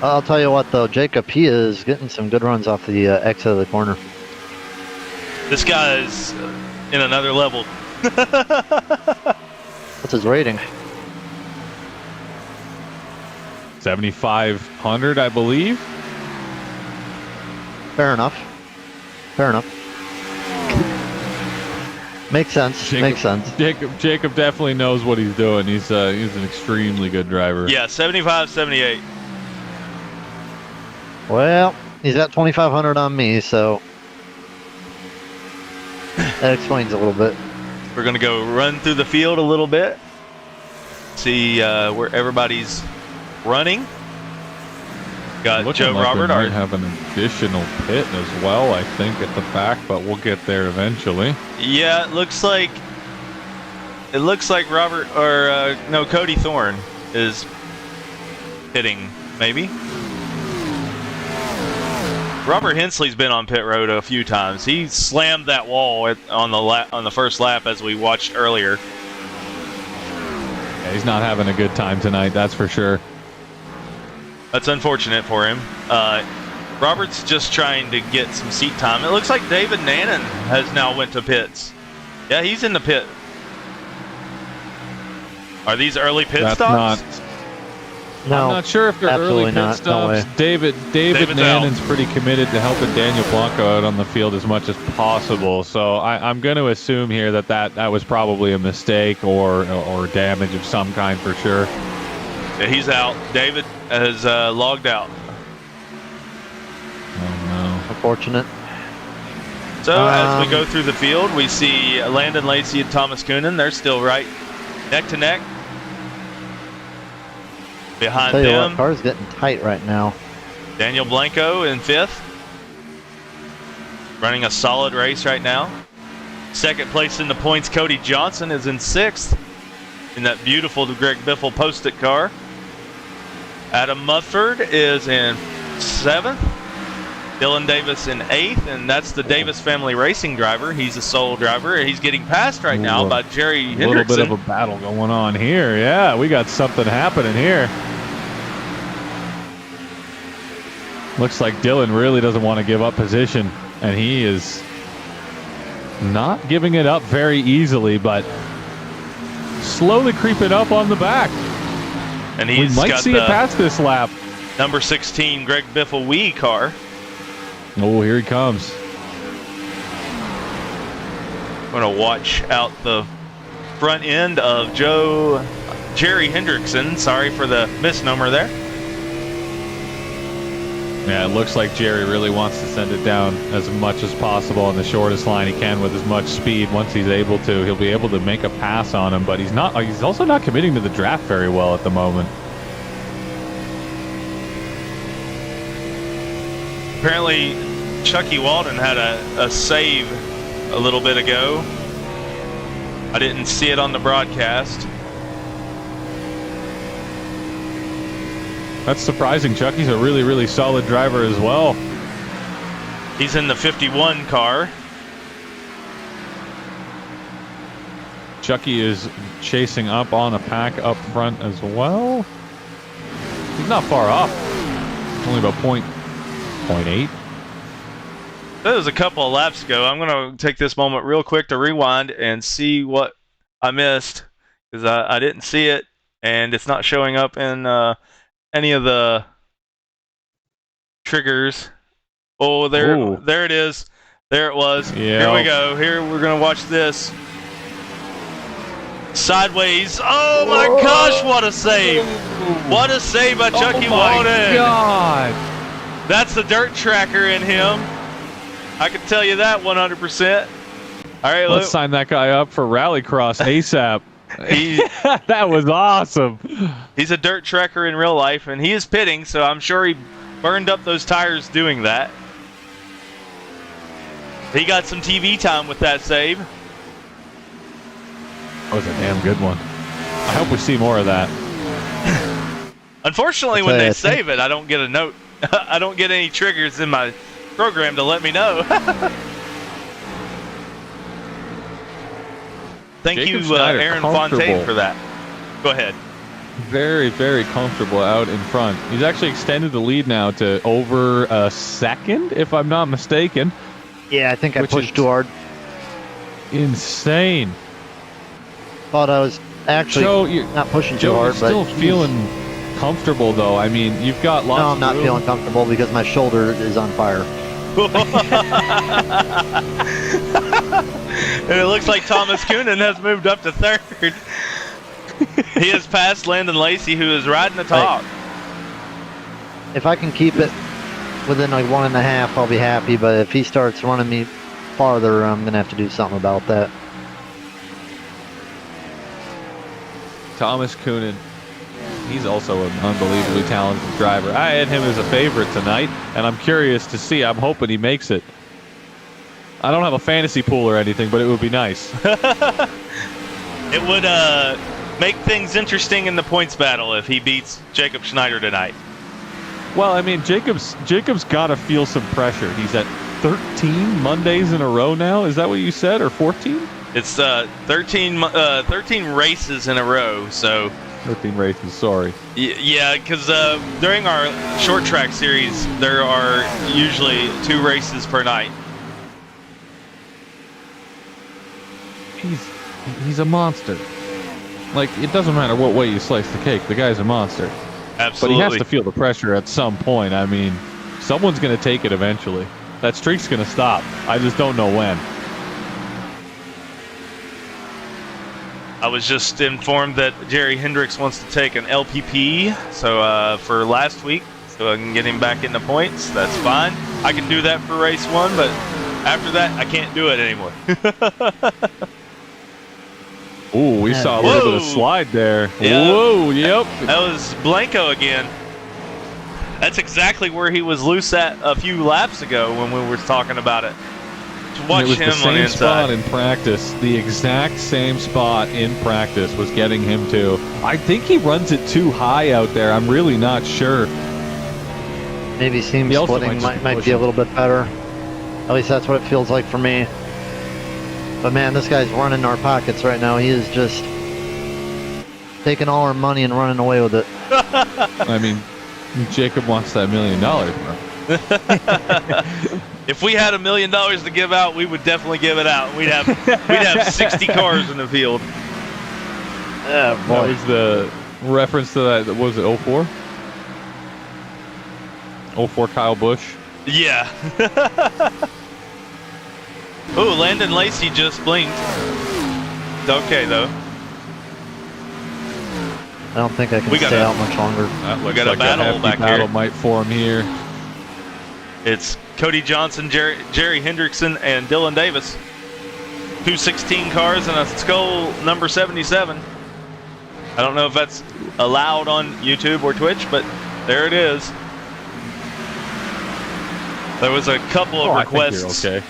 I'll tell you what, though, Jacob, he is getting some good runs off the exit of the corner. This guy is in another level. What's his rating? 7,500, I believe. Fair enough. Fair enough. Makes sense. Makes sense. Jacob definitely knows what he's doing. He's an extremely good driver. Yeah, 75, 78. Well, he's got 2,500 on me, so that explains a little bit. We're going to go run through the field a little bit. See where everybody's running. Got Joe like Robert. We might have an additional pit as well, I think, at the back, but we'll get there eventually. Yeah, it looks like Robert or no, Cody Thorne is hitting, maybe. Robert Hensley's been on pit road a few times. He slammed that wall on the first lap, as we watched earlier. Yeah, he's not having a good time tonight, that's for sure. That's unfortunate for him. Robert's just trying to get some seat time. It looks like David Nannon has now went to pits. Yeah, he's in the pit. Are these early pit stops? No, I'm not sure if they're early pit not. stops. No David Nannon's pretty committed to helping Daniel Blanco out on the field as much as possible. So I'm going to assume here that was probably a mistake or damage of some kind for sure. Yeah, he's out. David has logged out. Oh no! Unfortunate. So as we go through the field, we see Landon Lacey and Thomas Coonan. They're still right neck to neck. Behind Tell you them, what, car's getting tight right now. Daniel Blanco in 5th. Running a solid race right now. Second place in the points, Cody Johnson is in 6th. In that beautiful Greg Biffle Post-it car. Adam Mudford is in 7th. Dylan Davis in 8th, and that's the Davis family racing driver. He's a sole driver. He's getting passed right now by Jerry Hendrickson. A little bit of a battle going on here. Yeah, we got something happening here. Looks like Dylan really doesn't want to give up position, and he is not giving it up very easily, but slowly creeping up on the back. And we might see it past this lap. Number 16 Greg Biffle Wii car. Oh, here he comes. I'm going to watch out the front end of Jerry Hendrickson. Sorry for the misnomer there. Yeah, it looks like Jerry really wants to send it down as much as possible on the shortest line he can with as much speed. Once he's able to, he'll be able to make a pass on him, but he's also not committing to the draft very well at the moment. Apparently, Chucky Walden had a save a little bit ago. I didn't see it on the broadcast. That's surprising. Chucky's a really, really solid driver as well. He's in the 51 car. Chucky is chasing up on a pack up front as well. He's not far off. Only about 0.8. That was a couple of laps ago. I'm going to take this moment real quick to rewind and see what I missed, because I didn't see it, and it's not showing up in any of the triggers. Oh, there it is. There it was. Yeah. Here we go. Here we're going to watch this. Sideways. Oh my gosh, what a save. What a save by Chucky Walden. Oh my God. That's the dirt tracker in him. I can tell you that 100%. All right, let's sign that guy up for Rallycross ASAP. That was awesome. He's a dirt tracker in real life, and he is pitting, so I'm sure he burned up those tires doing that. He got some TV time with that save. That was a damn good one. I hope we see more of that. Unfortunately, when they save it, I don't get a note. I don't get any triggers in my program to let me know. Thank Jacob you, Schneider, Aaron Fontaine, for that. Go ahead. Very, very comfortable out in front. He's actually extended the lead now to over a second, if I'm not mistaken. Yeah, I think I pushed too hard. Insane. Thought I was actually not pushing too hard, but still feeling comfortable though. I mean, you've got lots. No, I'm not feeling comfortable because my shoulder is on fire. And it looks like Thomas Coonan has moved up to third. He has passed Landon Lacey, who is riding the top. If I can keep it within like 1.5, I'll be happy. But if he starts running me farther, I'm gonna have to do something about that. Thomas Coonan. He's also an unbelievably talented driver. I had him as a favorite tonight, and I'm curious to see. I'm hoping he makes it. I don't have a fantasy pool or anything, but it would be nice. It would make things interesting in the points battle if he beats Jacob Schneider tonight. Well, I mean, Jacob's got to feel some pressure. He's at 13 Mondays in a row now. Is that what you said, or 14? It's 13 races in a row, so... 13 races, sorry. Yeah, because during our short track series, there are usually 2 races per night. He's a monster. Like, it doesn't matter what way you slice the cake. The guy's a monster. Absolutely. But he has to feel the pressure at some point. I mean, someone's going to take it eventually. That streak's going to stop. I just don't know when. I was just informed that Jerry Hendricks wants to take an LPP, so for last week, so I can get him back in the points. That's fine. I can do that for race 1, but after that, I can't do it anymore. Ooh, we saw a little bit of slide there. Yeah. Whoa, yep. That was Blanco again. That's exactly where he was loose at a few laps ago when we were talking about it. To watch him on the inside. The same spot in practice. The exact same spot in practice was getting him to. I think he runs it too high out there. I'm really not sure. Maybe seam splitting might be a little bit better. At least that's what it feels like for me. But man, this guy's running our pockets right now. He is just taking all our money and running away with it. I mean, Jacob wants that $1 million, bro. If we had $1 million to give out, we would definitely give it out. We'd have 60 cars in the field. Yeah, boy. That was the reference to that. What was it, 04? 04 Kyle Busch? Yeah. Oh, Landon Lacey just blinked. It's okay, though. I don't think I can stay out much longer. We got a battle back here. Battle might form here. It's Cody Johnson, Jerry Hendrickson, and Dylan Davis. 216 cars and a Skull number 77. I don't know if that's allowed on YouTube or Twitch, but there it is. There was a couple of requests. I think you're okay.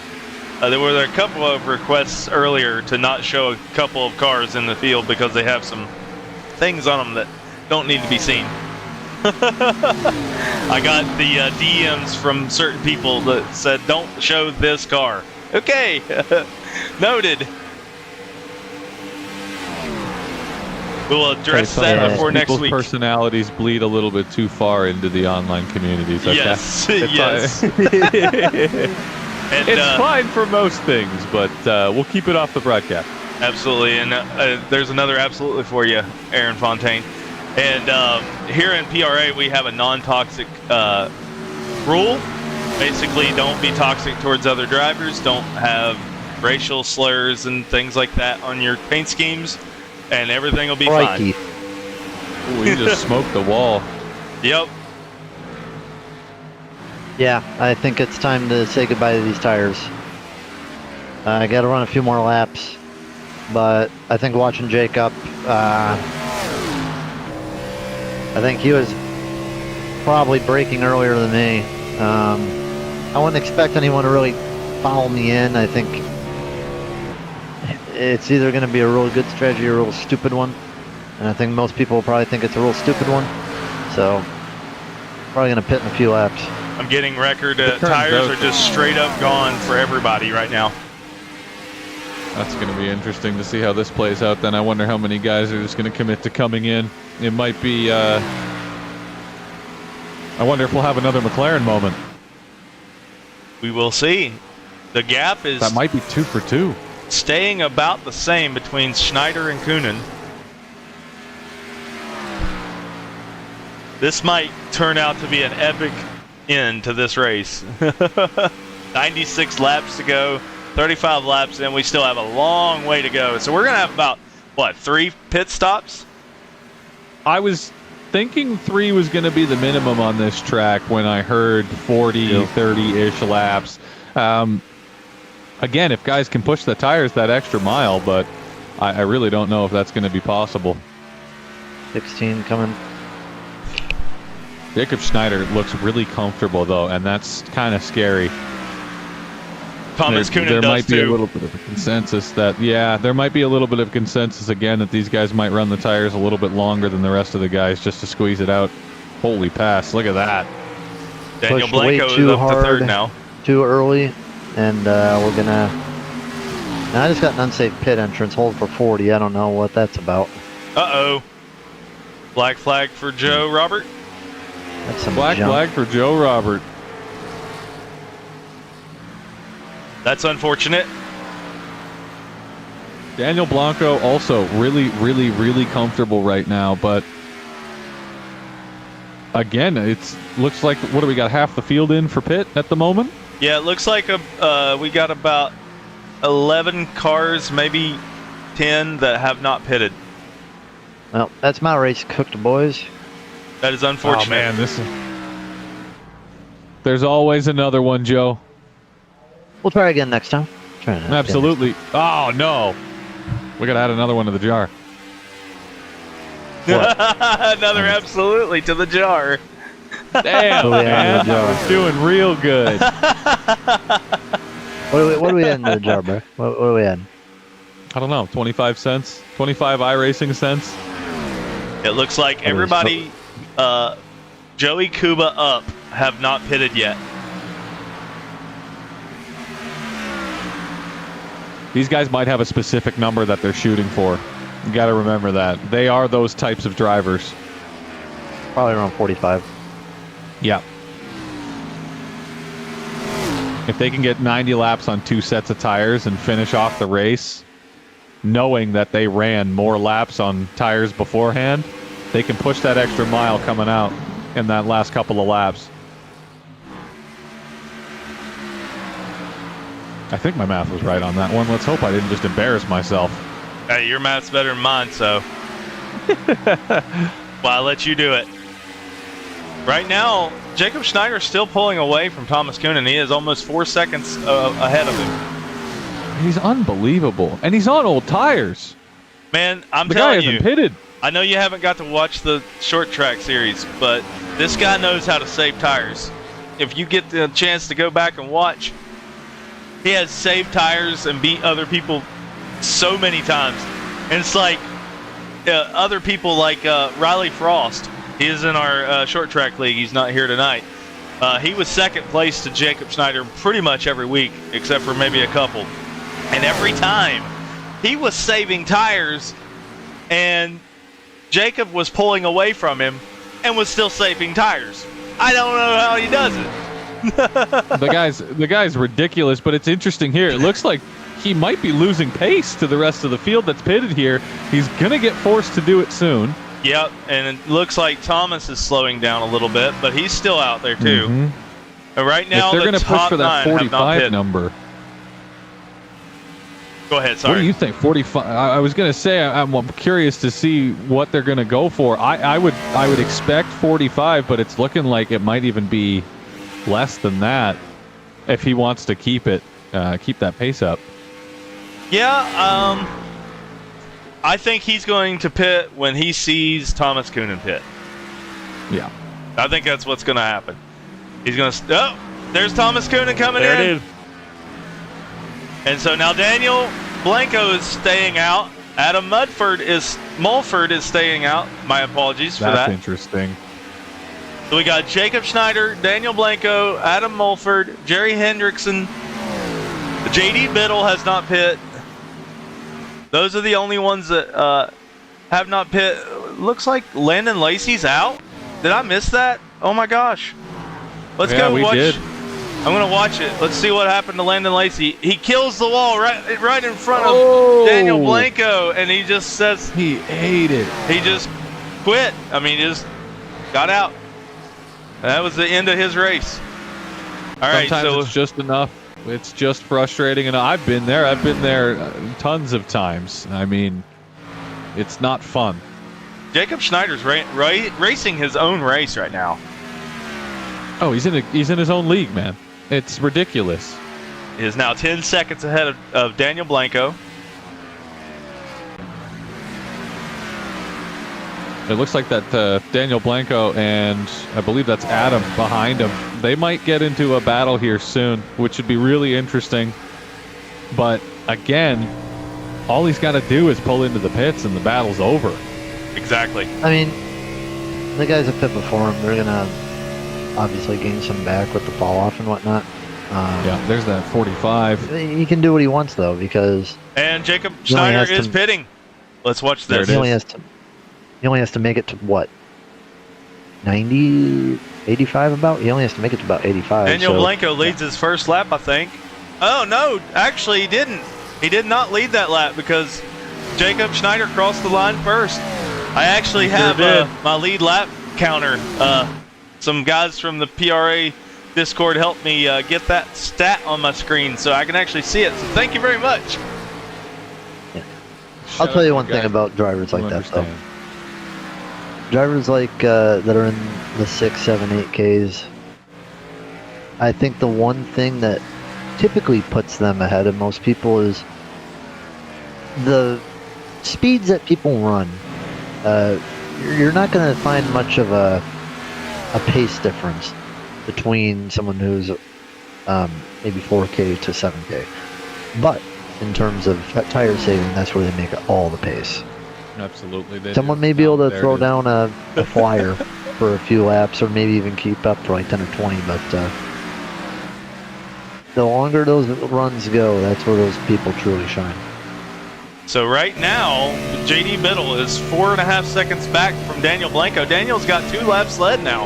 There were a couple of requests earlier to not show a couple of cars in the field because they have some things on them that don't need to be seen. I got the DMs from certain people that said, don't show this car. Okay, noted. We'll address that before next week. People's personalities bleed a little bit too far into the online communities. Okay? Yes, yes. And, it's fine for most things, but we'll keep it off the broadcast. Absolutely, and there's another absolutely for you, Aaron Fontaine. And here in PRA, we have a non-toxic rule. Basically, don't be toxic towards other drivers. Don't have racial slurs and things like that on your paint schemes, and everything will be fine. Ooh, he just smoked the wall. Yep. Yeah, I think it's time to say goodbye to these tires. I got to run a few more laps, but I think watching Jacob, I think he was probably braking earlier than me. I wouldn't expect anyone to really follow me in. I think it's either going to be a real good strategy or a real stupid one, and I think most people will probably think it's a real stupid one. So probably going to pit in a few laps. I'm getting record tires are just straight up gone for everybody right now. That's going to be interesting to see how this plays out. Then I wonder how many guys are just going to commit to coming in. It might be. I wonder if we'll have another McLaren moment. We will see. The gap is. That might be 2 for 2. Staying about the same between Schneider and Coonan. This might turn out to be an epic end to this race. 96 laps to go, 35 laps, and we still have a long way to go. So we're going to have about, what, 3 pit stops? I was thinking 3 was going to be the minimum on this track when I heard 40, 30-ish laps. Again, if guys can push the tires that extra mile, but I really don't know if that's going to be possible. 16 coming. Jacob Schneider looks really comfortable, though, and that's kind of scary. Thomas Coonan there does might be too. a little bit of a consensus that, there might be a little bit of consensus again that these guys might run the tires a little bit longer than the rest of the guys just to squeeze it out. Holy pass. Look at that. Daniel Pushed way Blanco is too up to third hard, now. too early, and we're gonna. Now I just got an unsafe pit entrance. Hold for 40. I don't know what that's about. Uh-oh. Black flag for Joe Robert. That's some Black junk. flag for Joe Robert. That's unfortunate. Daniel Blanco also really comfortable right now, but again, it's looks like, what do we got, half the field in for pit at the moment? Yeah, it looks like we got about 11 cars, maybe 10 that have not pitted. Well, that's my race cooked, boys. That is unfortunate. Oh man, there's always another one, Joe. We'll try again next time. Try it again. Absolutely. Oh no, we gotta add another one to the jar. Another absolutely to the jar. Damn, Oh, yeah, man, the jar. I was doing real good. What do we add in the jar, bro? What do we add? I don't know, 25 cents, 25 iRacing cents. It looks like everybody, Joey Kuba up, have not pitted yet. These guys might have a specific number that they're shooting for. You got to remember that. They are those types of drivers. Probably around 45. Yeah. If they can get 90 laps on 2 sets of tires and finish off the race, knowing that they ran more laps on tires beforehand, they can push that extra mile coming out in that last couple of laps. I think my math was right on that one. Let's hope I didn't just embarrass myself. Hey, your math's better than mine, so. Well, I'll let you do it. Right now, Jacob Schneider is still pulling away from Thomas Coonan. He is almost 4 seconds ahead of him. He's unbelievable. And he's on old tires. Man, I'm The guy telling hasn't you. pitted. I know you haven't got to watch the short track series, but this guy knows how to save tires. If you get the chance to go back and watch, he has saved tires and beat other people so many times. And it's like other people like Riley Frost. He is in our short track league. He's not here tonight. He was second place to Jacob Schneider pretty much every week, except for maybe a couple. And every time, he was saving tires, and Jacob was pulling away from him and was still saving tires. I don't know how he does it. The guy's ridiculous, but it's interesting here. It looks like he might be losing pace to the rest of the field that's pitted here. He's going to get forced to do it soon. Yep, and it looks like Thomas is slowing down a little bit, but he's still out there too. Mm-hmm. And right now, if they're the going to push top for that 9 have not 45 pitted. number. Go ahead, sorry. What do you think? 45? I was going to say I'm curious to see what they're going to go for. I would expect 45, but it's looking like it might even be less than that if he wants to keep that pace up. Yeah, I think he's going to pit when he sees Thomas Coonan pit. Yeah. I think that's what's going to happen. He's going to... Oh, there's Thomas Coonan coming in. There it is. And so now Daniel Blanco is staying out. Adam Mulford is staying out. My apologies for that. That's interesting. So we got Jacob Schneider, Daniel Blanco, Adam Mulford, Jerry Hendrickson. JD Biddle has not pit. Those are the only ones that have not pit. Looks like Landon Lacey's out. Did I miss that? Oh my gosh. Let's go we watch. did. I'm gonna watch it. Let's see what happened to Landon Lacey. He kills the wall right in front of Daniel Blanco, and he just says he ate it. he just quit. I mean, he just got out. That was the end of his race. All right, Sometimes so it's just enough. It's just frustrating, and I've been there. I've been there tons of times. I mean, it's not fun. Jacob Schneider's racing his own race right now. Oh, he's in his own league, man. It's ridiculous. He is now 10 seconds ahead of Daniel Blanco. It looks like that Daniel Blanco and I believe that's Adam behind him. They might get into a battle here soon, which would be really interesting. But again, all he's got to do is pull into the pits and the battle's over. Exactly. I mean, the guys that pit before him, they're gonna obviously gain some back with the fall off and whatnot. Yeah, there's that 45. He can do what he wants though, because And Jacob Schneider is pitting. Let's watch this. he only has to make it to what? 90, 85 about? He only has to make it to about 85. Daniel Blanco leads his first lap, I think. Oh, no, actually he didn't. He did not lead that lap because Jacob Schneider crossed the line first. I actually have my lead lap counter. Some guys from the PRA Discord helped me get that stat on my screen so I can actually see it. So thank you very much. Yeah. I'll tell you one thing about drivers like that, though. Drivers like that are in the 6, 7, 8Ks, I think the one thing that typically puts them ahead of most people is the speeds that people run. You're not going to find much of a pace difference between someone who's maybe 4K to 7K. But in terms of tire saving, that's where they make all the pace. Absolutely. Someone may be able to throw down a flyer for a few laps or maybe even keep up for like 10 or 20, but the longer those runs go, that's where those people truly shine. So right now, JD Biddle is 4.5 seconds back from Daniel Blanco. Daniel's got 2 laps led now.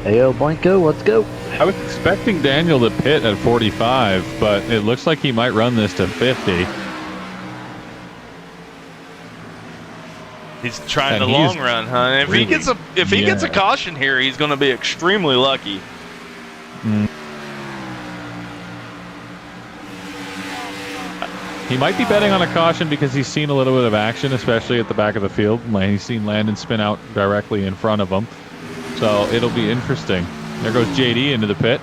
Hey, yo, Blanco, let's go. I was expecting Daniel to pit at 45, but it looks like he might run this to 50. He's trying the long run, huh? If he gets a caution here, he's going to be extremely lucky. He might be betting on a caution because he's seen a little bit of action, especially at the back of the field. He's seen Landon spin out directly in front of him. So it'll be interesting. There goes JD into the pit.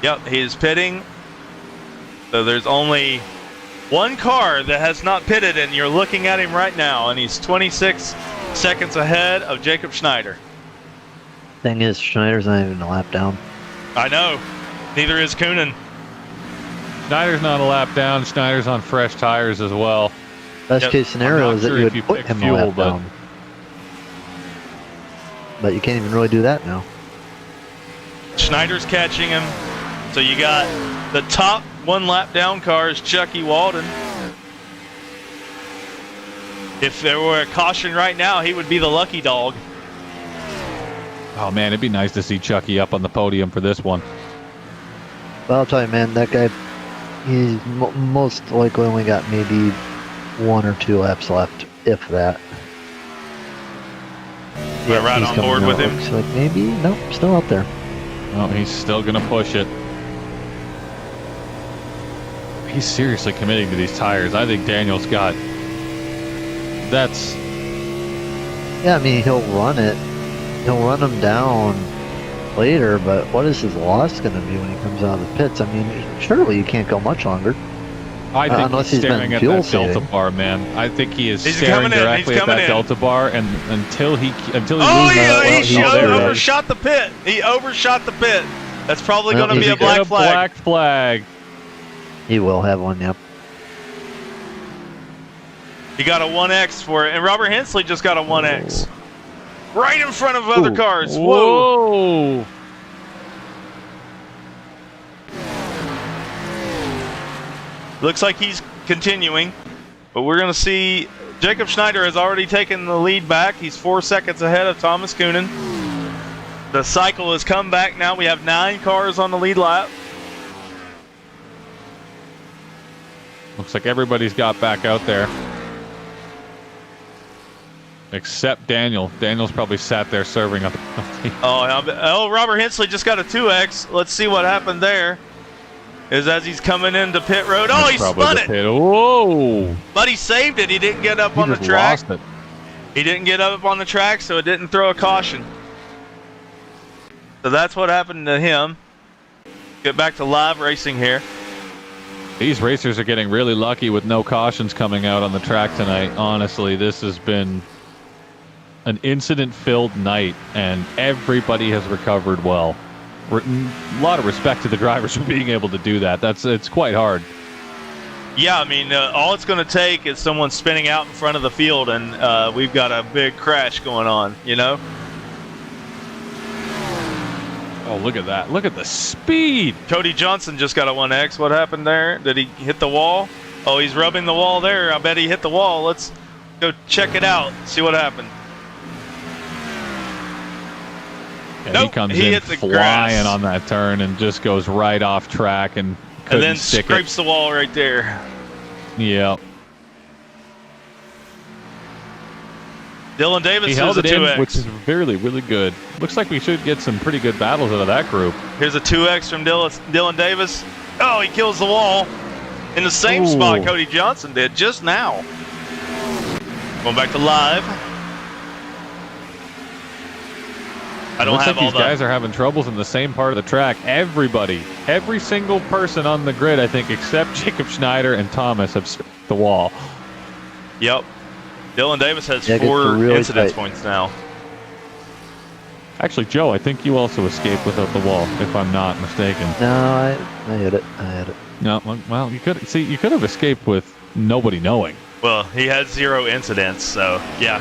Yep, he's pitting. So there's only one car that has not pitted, and you're looking at him right now, and he's 26 seconds ahead of Jacob Schneider. Thing is, Schneider's not even a lap down. I know. Neither is Coonan. Schneider's not a lap down. Schneider's on fresh tires as well. Best case scenario is that you would put him a lap down. But you can't even really do that now. Schneider's catching him. So you got the top 1 lap down car is Chucky Walden. If there were a caution right now, he would be the lucky dog. Oh man, it'd be nice to see Chucky up on the podium for this one. Well, I'll tell you, man, that guy, he's most likely only got maybe 1 or 2 laps left, if that. Yeah, right on board with him. Looks like maybe, nope, still out there. Oh, he's still gonna push it. He's seriously committing to these tires. I think Daniel's got. That's. Yeah, I mean, he'll run it. He'll run them down later, but what is his loss going to be when he comes out of the pits? I mean, surely you can't go much longer. I think unless he's he's staring been at fuel that saving. delta bar, man. I think he is He's staring directly at that in. delta bar, and until he Oh, he well, overshot the pit. He overshot the pit. That's probably going to be a black flag. Black flag. He will have one, yep. He got a 1X for it, and Robert Hensley just got a 1X. Right in front of other cars. Whoa. Looks like he's continuing, but we're going to see Jacob Schneider has already taken the lead back. He's 4 seconds ahead of Thomas Coonan. The cycle has come back now. We have 9 cars on the lead lap. Looks like everybody's got back out there. except Daniel. Daniel's probably sat there serving up. Oh, Robert Hensley just got a 2X. Let's see what happened there. Is as he's coming into pit road. Oh, he spun it. Whoa! But he saved it. He didn't get up on the track. Lost it. He didn't get up on the track, so it didn't throw a caution. So that's what happened to him. Get back to live racing here. These racers are getting really lucky with no cautions coming out on the track tonight. Honestly, this has been an incident-filled night, and everybody has recovered well. A lot of respect to the drivers for being able to do that. It's quite hard. Yeah, I mean, all it's going to take is someone spinning out in front of the field, and we've got a big crash going on, you know? Oh, look at that. Look at the speed. Cody Johnson just got a 1X. What happened there? Did he hit the wall? Oh, he's rubbing the wall there. I bet he hit the wall. Let's go check it out, see what happened. Yeah, Nope, he comes he in hit the flying grass. on that turn and just goes right off track and then stick scrapes the wall right there. Yeah. Dylan Davis He is held a it in, 2X. which is really, really good. Looks like we should get some pretty good battles out of that group. Here's a 2X from Dylan Davis. Oh, he kills the wall in the same spot Cody Johnson did just now. Going back to live. I don't Looks have like all these guys are having troubles in the same part of the track. Everybody, every single person on the grid, I think, except Jacob Schneider and Thomas, have skipped the wall. Yep. Dylan Davis has Yeah, 4 really incidence tight. points now. Actually, Joe, I think you also escaped without the wall, if I'm not mistaken. No, I hit it. No, well, you could have escaped with nobody knowing. Well, he had 0 incidents, so yeah.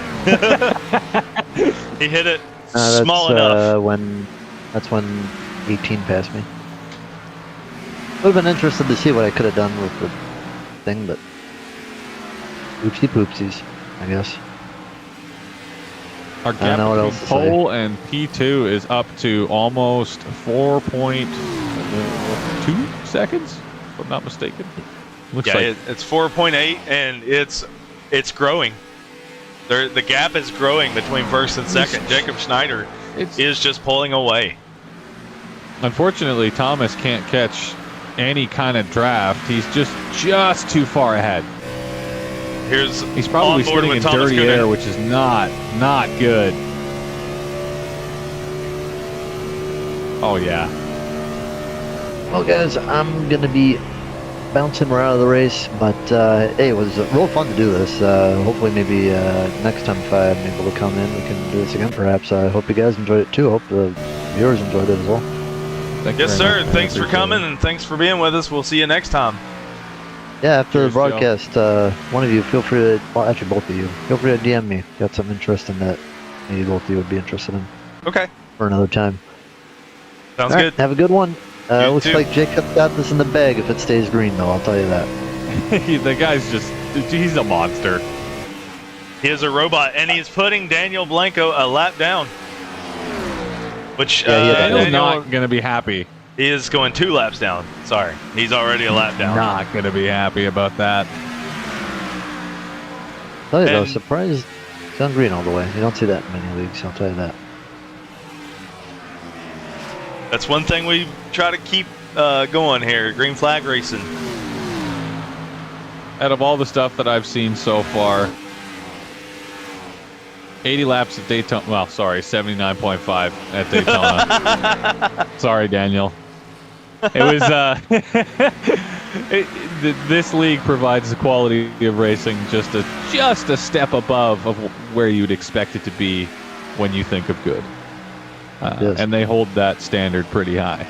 He hit it small enough. That's when 18 passed me. Would have been interested to see what I could have done with the thing, but oopsie poopsies, I guess. Our I gap know what between else to pole and P2 is up to almost 4.2 seconds, if I'm not mistaken. Looks Yeah, like it's 4.8, and it's growing. The gap is growing between first and second. Jacob Schneider is just pulling away. Unfortunately, Thomas can't catch any kind of draft. He's just too far ahead. He's probably on board sitting with in Thomas dirty Gooden. air, which is not good. Oh yeah. Well, guys, I'm gonna be bouncing right out of the race, but hey, it was real fun to do this. Hopefully, maybe next time if I'm able to come in, we can do this again. Perhaps. I hope you guys enjoyed it too. Hope the viewers enjoyed it as well. Thank you Yes, very sir. much. Thanks for Appreciate coming, it. and thanks for being with us. We'll see you next time. Yeah, after Cheers, the broadcast, one of you feel free to, well, actually both of you, feel free to DM me if you got some interest in that maybe both of you would be interested in Okay. for another time. Sounds All right, good. have a good one. You Looks too. like Jacob's got this in the bag if it stays green, though, I'll tell you that. The guy's he's a monster. He is a robot, and he's putting Daniel Blanco a lap down. Which Yeah, he had Daniel's Daniel, not going to be happy. he is going 2 laps down. Sorry. He's already a lap down. Not going to be happy about that. I'll tell you though, And- surprised it's on green all the way. You don't see that in many leagues, I'll tell you that. That's one thing we try to keep going here. Green flag racing. Out of all the stuff that I've seen so far, 80 laps at Daytona. Well, sorry, 79.5 at Daytona. Sorry, Daniel. It was. This league provides the quality of racing just a step above of where you'd expect it to be when you think of good. Yes. And they hold that standard pretty high.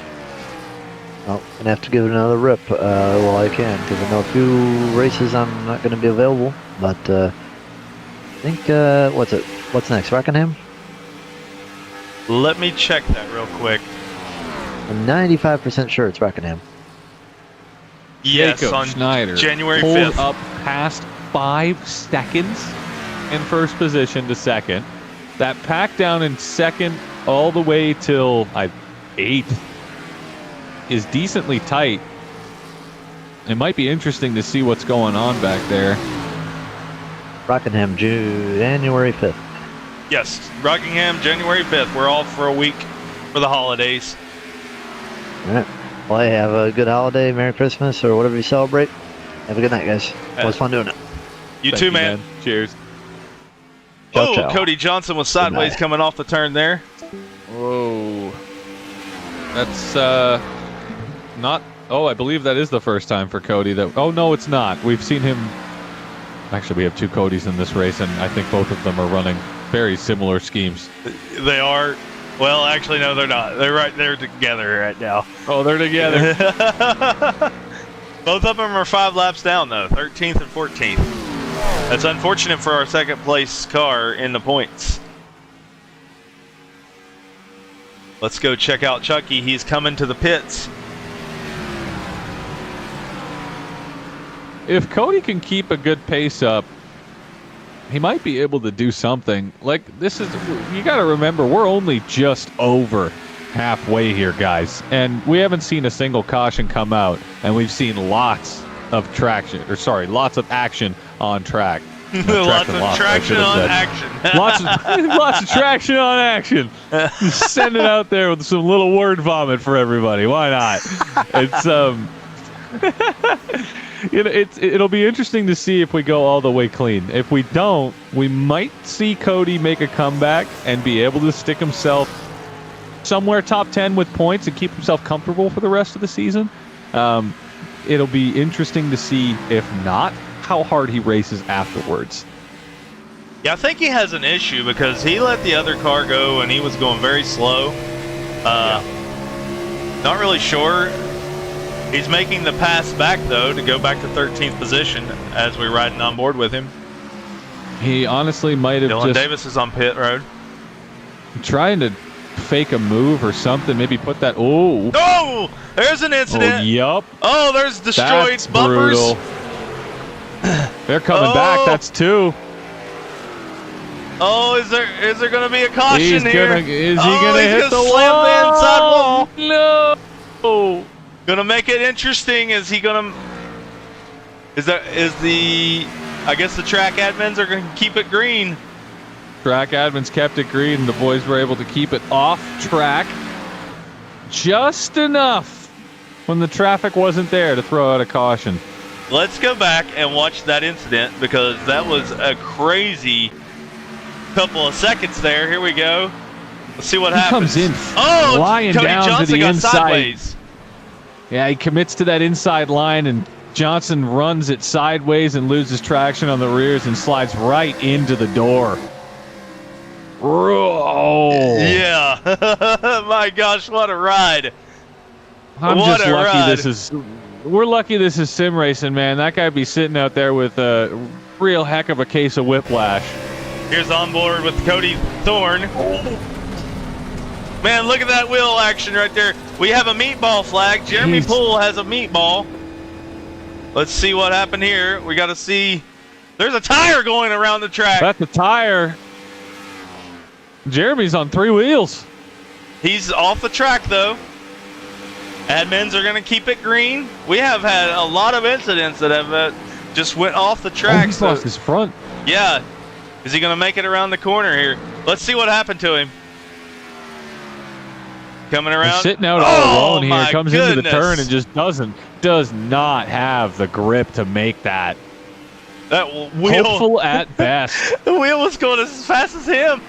Well, I'm gonna have to give it another rip while I can, because I know a few races I'm not gonna be available. But I think what's next? Rockingham? Let me check that real quick. I'm 95% sure it's Rockingham. Yes, Jacob on Schneider January pulled 5th. up past 5 seconds in first position to second. That pack down in second all the way till 8th is decently tight. It might be interesting to see what's going on back there. Rockingham, January 5th. Yes, Rockingham, January 5th. We're off for a week for the holidays. All right. Well, hey, have a good holiday, Merry Christmas, or whatever you celebrate. Have a good night, guys. It was fun doing it. You Thank too, you, man. Cheers. Ciao, Oh, ciao. Cody Johnson was sideways night. coming off the turn there. Whoa. That's not. Oh, I believe that is the first time for Cody. Oh no, it's not. We've seen him. Actually, we have 2 Codys in this race, and I think both of them are running very similar schemes. They are. Well, actually, no, they're not. They're together right now. Oh, they're together. Both of them are 5 laps down, though, 13th and 14th. That's unfortunate for our second place car in the points. Let's go check out Chucky. He's coming to the pits. If Cody can keep a good pace up, he might be able to do something. Like, you got to remember, we're only just over halfway here, guys. And we haven't seen a single caution come out. And we've seen lots of lots of action on track. Lots of traction on action. lots of traction on action. Send it out there with some little word vomit for everybody. Why not? It's it'll be interesting to see if we go all the way clean. If we don't, we might see Cody make a comeback and be able to stick himself somewhere top 10 with points and keep himself comfortable for the rest of the season. It'll be interesting to see, if not, how hard he races afterwards. Yeah, I think he has an issue because he let the other car go and he was going very slow. Not really sure. He's making the pass back, though, to go back to 13th position as we're riding on board with him. He honestly might have Dylan just Davis is on pit road. trying to fake a move or something. Maybe put that. Oh, there's an incident. oh, yup. Oh, there's destroyed That's bumpers. brutal. They're coming back. That's 2. Oh, is there going to be a caution Is he here? gonna hit the slam wall? the inside wall. No. Gonna make it interesting. Is he gonna? I guess the track admins are gonna keep it green. Track admins kept it green. The boys were able to keep it off track just enough when the traffic wasn't there to throw out a caution. Let's go back and watch that incident because that was a crazy couple of seconds there. Here we go. Let's see what happens. Comes in flying Cody down Johnson to the got inside. sideways. Yeah, he commits to that inside line, and Johnson runs it sideways and loses traction on the rears and slides right into the door. Oh. Yeah. My gosh, what a ride. I'm What just a lucky ride. we're lucky this is sim racing, man. That guy'd be sitting out there with a real heck of a case of whiplash. Here's on board with Cody Thorne. Man, look at that wheel action right there. We have a meatball flag. Jeremy Poole has a meatball. Let's see what happened here. We got to see. There's a tire going around the track. That's the tire. Jeremy's on 3 wheels. He's off the track, though. Admins are going to keep it green. We have had a lot of incidents that have just went off the track. He's lost his front. Yeah. Is he going to make it around the corner here? Let's see what happened to him. Coming around. He's sitting out all alone here. My Comes goodness. into the turn and just does not have the grip to make that. That wheel. Hopeful at best. The wheel was going as fast as him.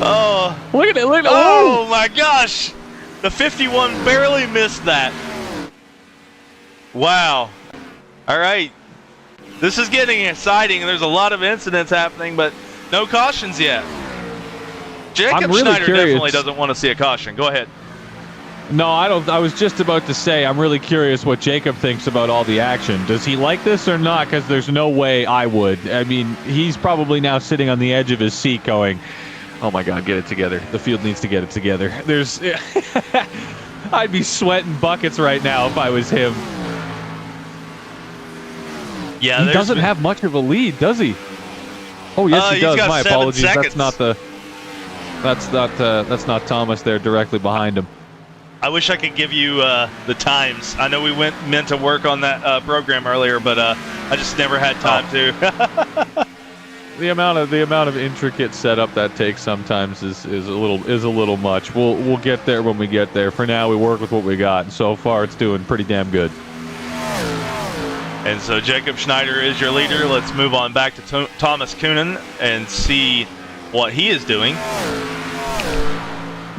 Oh. Look at it. Look at it. Oh my gosh. The 51 barely missed that. Wow. All right. This is getting exciting. There's a lot of incidents happening, but no cautions yet. Jacob really Schneider curious. definitely doesn't want to see a caution. Go ahead. No, I don't. I was just about to say, I'm really curious what Jacob thinks about all the action. Does he like this or not? Because there's no way I would. I mean, he's probably now sitting on the edge of his seat going, oh my God, get it together. The field needs to get it together. I'd be sweating buckets right now if I was him. Yeah, He doesn't have much of a lead, does he? Oh, yes, he does. got My 7 apologies. seconds. That's not Thomas there directly behind him. I wish I could give you the times. I know we meant to work on that program earlier, but I just never had time to. The amount of intricate setup that takes sometimes is a little much. We'll get there when we get there. For now, we work with what we got, and so far it's doing pretty damn good. And so Jacob Schneider is your leader. Let's move on back to Thomas Kuhnen and see what he is doing.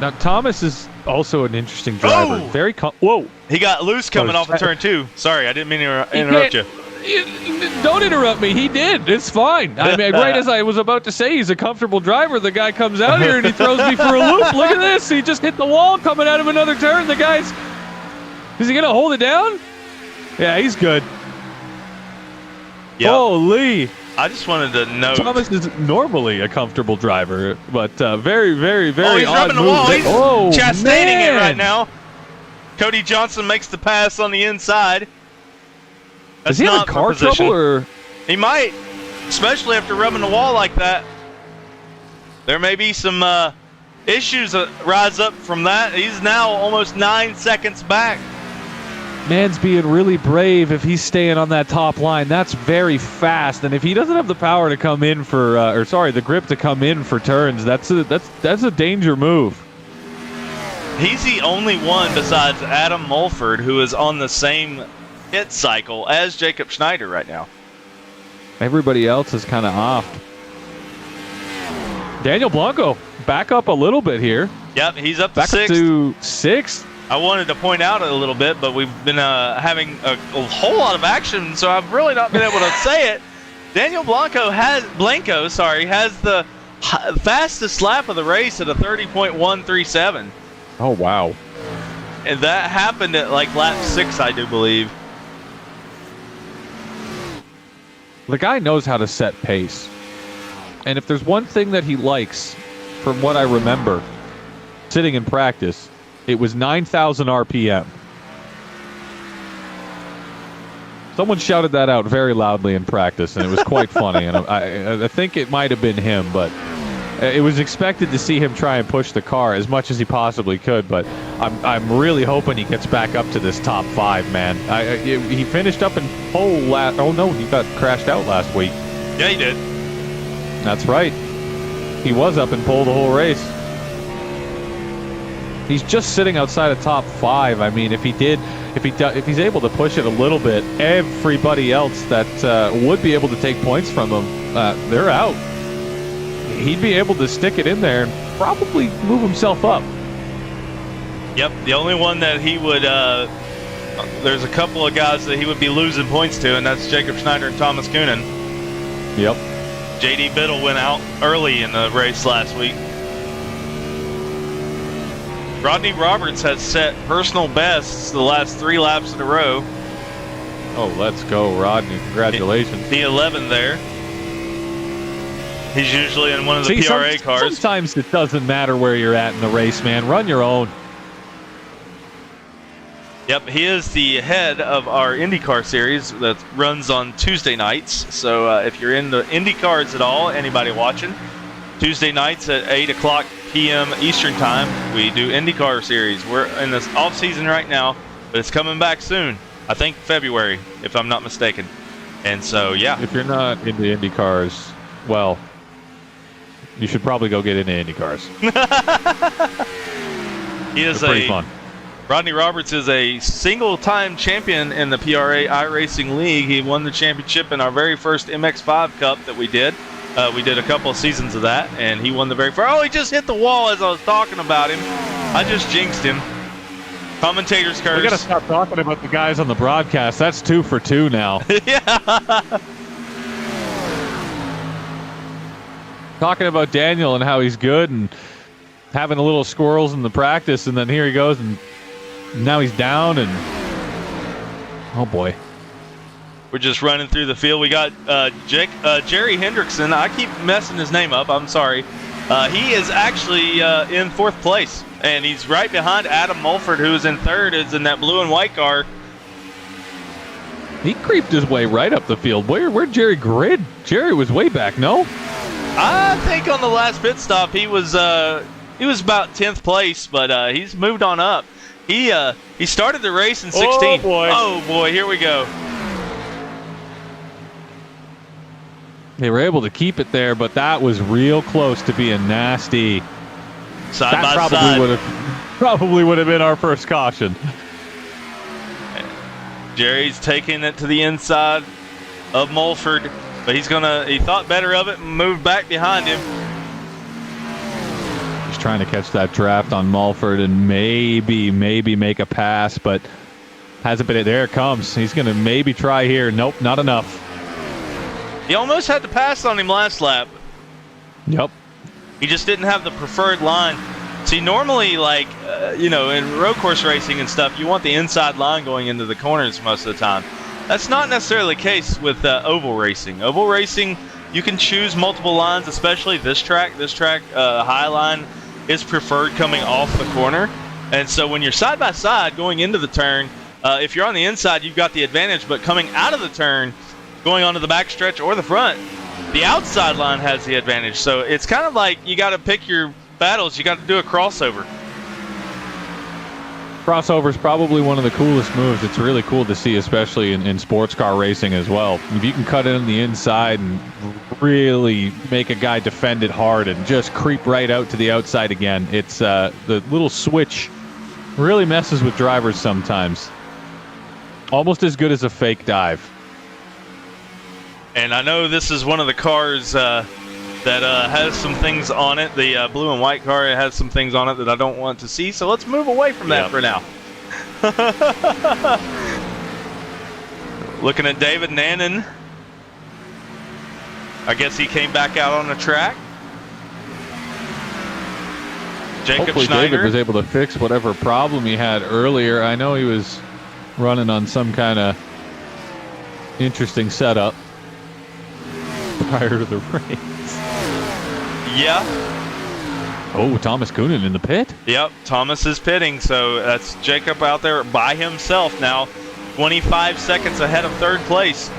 Now Thomas is also an interesting driver. Oh! Very whoa. He got loose coming off of turn 2. Sorry, I didn't mean to interrupt you. Don't interrupt me. He did. It's fine. I mean, right as I was about to say he's a comfortable driver, the guy comes out here and he throws me for a loop. Look at this. He just hit the wall coming out of another turn. The guy's... Is he going to hold it down? Yeah, he's good. Yep. Holy. I just wanted to note... Thomas is normally a comfortable driver, but very, very, very he's odd rubbing the move. wall. He's chastaining man. it right now. Cody Johnson makes the pass on the inside. Does he have a car trouble, or he might, especially after rubbing the wall like that. There may be some issues that rise up from that. He's now almost 9 seconds back. Man's being really brave if he's staying on that top line. That's very fast, and if he doesn't have the power to come in for, the grip to come in for turns, that's a danger move. He's the only one besides Adam Mulford who is on the same hit cycle as Jacob Schneider right now. Everybody else is kind of off. Daniel Blanco back up a little bit here. Yep, he's up to back sixth. to sixth. I wanted to point out a little bit, but we've been having a whole lot of action, so I've really not been able to say it. Daniel Blanco has the fastest lap of the race at a 30.137. Oh wow! And that happened at like lap 6, I do believe. The guy knows how to set pace. And if there's one thing that he likes, from what I remember, sitting in practice, it was 9,000 RPM. Someone shouted that out very loudly in practice, and it was quite funny. And I think it might have been him, but it was expected to see him try and push the car as much as he possibly could. But I'm really hoping he gets back up to this top 5, man. He finished up in pole last. Oh no, he got crashed out last week. Yeah, he did. That's right. He was up in pole the whole race. He's just sitting outside of top 5. I mean, if he's able to push it a little bit, everybody else that would be able to take points from him, they're out. He'd be able to stick it in there and probably move himself up. Yep, the only one that he would, there's a couple of guys that he would be losing points to, and that's Jacob Schneider and Thomas Kuhnen. Yep. JD Biddle went out early in the race last week. Rodney Roberts has set personal bests the last 3 laps in a row. Oh, let's go, Rodney. Congratulations. The 11 there. He's usually in one of the PRA cars. Sometimes it doesn't matter where you're at in the race, man. Run your own. Yep, he is the head of our IndyCar series that runs on Tuesday nights. So if you're into IndyCars at all, anybody watching, Tuesday nights at 8 o'clock p.m. Eastern Time, we do IndyCar series. We're in this off season right now, but it's coming back soon. I think February, if I'm not mistaken. And so, yeah. If you're not into IndyCars, well, you should probably go get into IndyCars. He is pretty fun. Rodney Roberts is a single-time champion in the PRA iRacing League. He won the championship in our very first MX5 Cup that we did. We did a couple of seasons of that, and he won the very first. Oh, he just hit the wall as I was talking about him. I just jinxed him. Commentators curse. We got to stop talking about the guys on the broadcast. That's 2 for 2 now. Yeah. Talking about Daniel and how he's good and having a little squirrels in the practice, and then here he goes, and now he's down, and oh boy. We're just running through the field. We got Jerry Hendrickson. I keep messing his name up. I'm sorry. He is actually in 4th place, and he's right behind Adam Mulford, who is in 3rd. Is in that blue and white car. He creeped his way right up the field. Where'd Jerry grid? Jerry was way back, no? I think on the last pit stop he was about 10th place, but he's moved on up. He started the race in 16. Oh boy, here we go. They were able to keep it there, but that was real close to being nasty. Side That by side. probably would have been our first caution. Jerry's taking it to the inside of Mulford, but he thought better of it and moved back behind him. He's trying to catch that draft on Mulford and maybe make a pass, but hasn't been it. There it comes. He's going to maybe try here. Nope, not enough. He almost had to pass on him last lap. Yep. He just didn't have the preferred line. See, normally, like, in road course racing and stuff, you want the inside line going into the corners most of the time. That's not necessarily the case with oval racing. Oval racing, you can choose multiple lines, especially this track. This track, high line, is preferred coming off the corner. And so when you're side by side going into the turn, if you're on the inside, you've got the advantage. But coming out of the turn, going onto the back stretch or the front, the outside line has the advantage. So it's kind of like you got to pick your battles. You got to do a crossover. Crossover is probably one of the coolest moves. It's really cool to see, especially in sports car racing as well. If you can cut in on the inside and really make a guy defend it hard and just creep right out to the outside again, it's the little switch really messes with drivers sometimes. Almost as good as a fake dive. And I know this is one of the cars that has some things on it. The blue and white car has some things on it that I don't want to see. So let's move away from that for now. Looking at David Nannon. I guess he came back out on the track. Jacob Hopefully Schneider. David was able to fix whatever problem he had earlier. I know he was running on some kind of interesting setup prior to the race. Yeah. Oh, Thomas Coonan in the pit? Yep, Thomas is pitting, so that's Jacob out there by himself now, 25 seconds ahead of third place.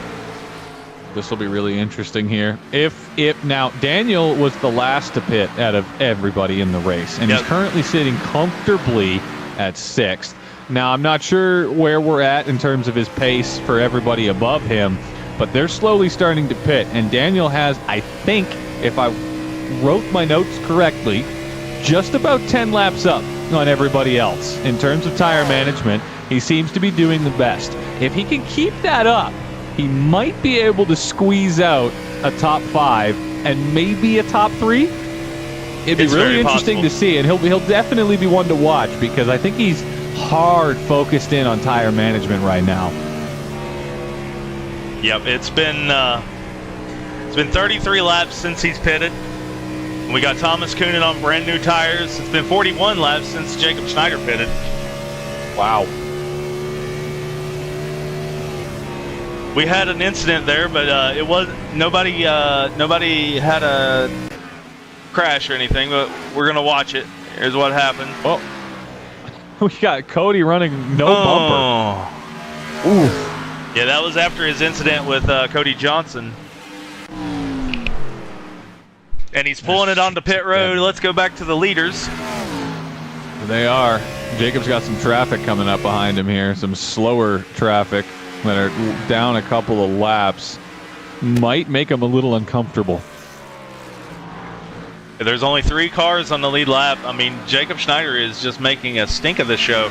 This will be really interesting here. If now Daniel was the last to pit out of everybody in the race, and he's currently sitting comfortably at sixth. Now I'm not sure where we're at in terms of his pace for everybody above him, but they're slowly starting to pit, and Daniel has, I think, if I wrote my notes correctly, just about 10 laps up on everybody else. In terms of tire management, he seems to be doing the best. If he can keep that up, he might be able to squeeze out a top 5 and maybe a top 3. It'd be really interesting to see, and he'll definitely be one to watch because I think he's hard focused in on tire management right now. Yep, it's been 33 laps since he's pitted. We got Thomas Coonan on brand new tires. It's been 41 laps since Jacob Schneider pitted. Wow. We had an incident there, but it was nobody had a crash or anything. But we're gonna watch it. Here's what happened. Oh, we got Cody running no bumper. Ooh. Yeah, that was after his incident with Cody Johnson. And he's pulling it onto pit road. Let's go back to the leaders. They are. Jacob's got some traffic coming up behind him here. Some slower traffic that are down a couple of laps. Might make him a little uncomfortable. There's only 3 cars on the lead lap. I mean, Jacob Schneider is just making a stink of the show.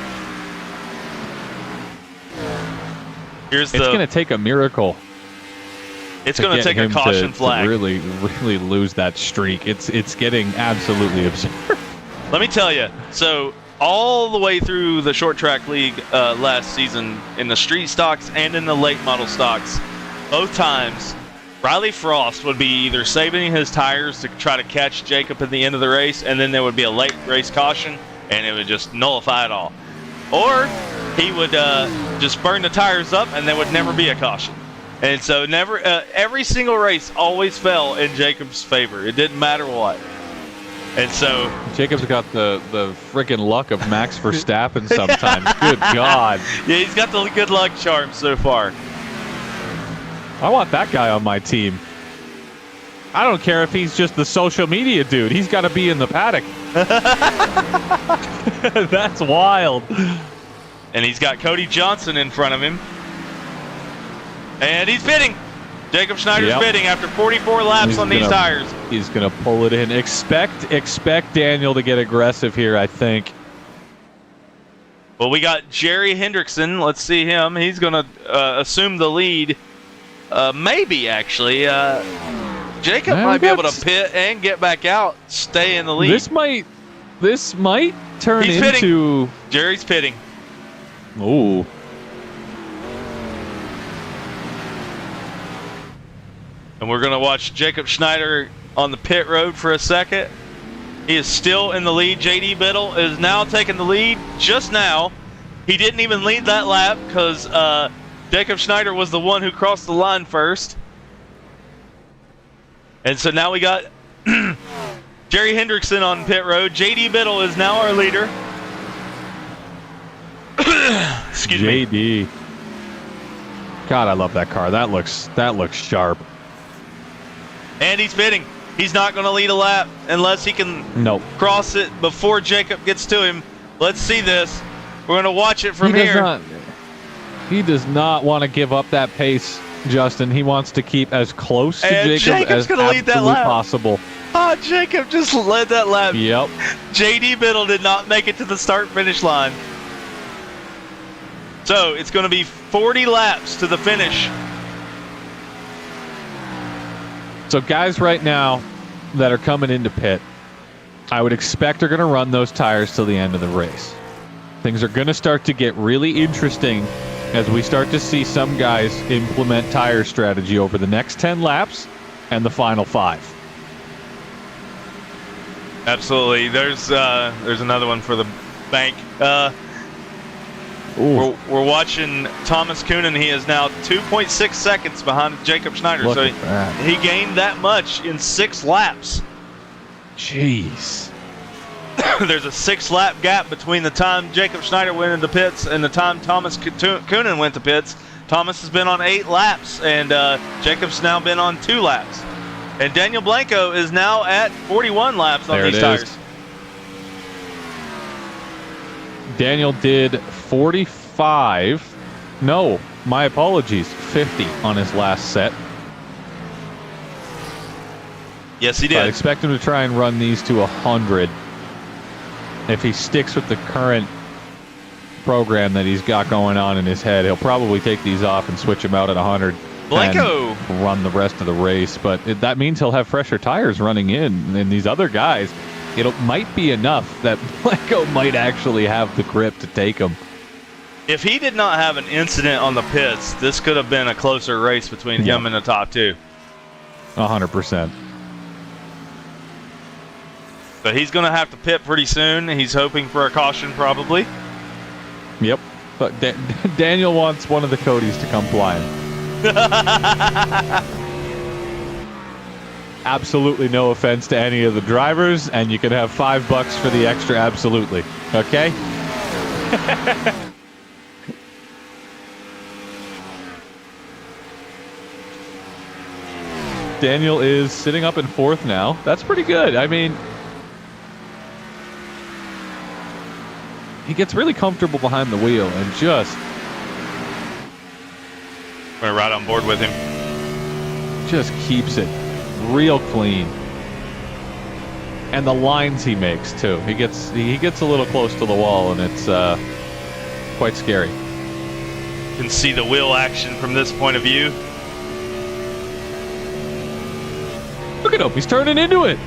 It's going to take a miracle. It's going to take a caution flag. To really lose that streak. It's getting absolutely absurd. Let me tell you. So all the way through the short track league last season, in the street stocks and in the late model stocks, both times Riley Frost would be either saving his tires to try to catch Jacob at the end of the race, and then there would be a late race caution, and it would just nullify it all. Or he would just burn the tires up, and there would never be a caution. And so every single race always fell in Jacob's favor. It didn't matter what. And so Jacob's got the freaking luck of Max Verstappen sometimes. Good God. Yeah, he's got the good luck charm so far. I want that guy on my team. I don't care if he's just the social media dude. He's got to be in the paddock. That's wild. And he's got Cody Johnson in front of him. And he's pitting. Jacob Schneider's Yep. pitting after 44 laps on these tires. He's going to pull it in. Expect Daniel to get aggressive here, I think. Well, we got Jerry Hendrickson. Let's see him. He's going to assume the lead. Maybe, actually. Jacob might be able to pit and get back out, stay in the lead. This might turn He's into... pitting. Jerry's pitting. Ooh. And we're going to watch Jacob Schneider on the pit road for a second. He is still in the lead. JD Biddle is now taking the lead just now. He didn't even lead that lap because Jacob Schneider was the one who crossed the line first. And so now we got Jerry Hendrickson on pit road. JD Biddle is now our leader. Excuse me. JD. God, I love that car. That looks sharp. And he's pitting. He's not going to lead a lap unless he can cross it before Jacob gets to him. Let's see this. We're going to watch it from here. He does not want to give up that pace, Justin. He wants to keep as close to Jacob as absolutely possible. Oh, Jacob just led that lap. Yep. JD Biddle did not make it to the start-finish line. So it's going to be 40 laps to the finish. So guys right now that are coming into pit, I would expect are going to run those tires till the end of the race. Things are going to start to get really interesting as we start to see some guys implement tire strategy over the next 10 laps and the final 5. Absolutely. There's another one for the bank. We're watching Thomas Coonan. He is now 2.6 seconds behind Jacob Schneider. Look so at that. he gained that much in 6 laps. Jeez. There's a 6-lap gap between the time Jacob Schneider went into pits and the time Thomas Coonan went to pits. Thomas has been on 8 laps, and Jacob's now been on 2 laps. And Daniel Blanco is now at 41 laps on these tires. Daniel did 45. No, my apologies. 50 on his last set. Yes, he did. I expect him to try and run these to 100. If he sticks with the current program that he's got going on in his head, he'll probably take these off and switch them out at 100. Blanco and run the rest of the race, but that means he'll have fresher tires running in. And these other guys, it might be enough that Blanco might actually have the grip to take him. If he did not have an incident on the pits, this could have been a closer race between him and the top 2. 100%. But he's going to have to pit pretty soon. He's hoping for a caution, probably. Yep. But Daniel wants one of the Codys to come flying. Absolutely no offense to any of the drivers, and you can have $5 for the extra. Absolutely. Okay. Daniel is sitting up in 4th now. That's pretty good. I mean, he gets really comfortable behind the wheel and just We're right on board with him. Just keeps it real clean. And the lines he makes too. He gets a little close to the wall, and it's quite scary. You can see the wheel action from this point of view. Look at him, he's turning into it.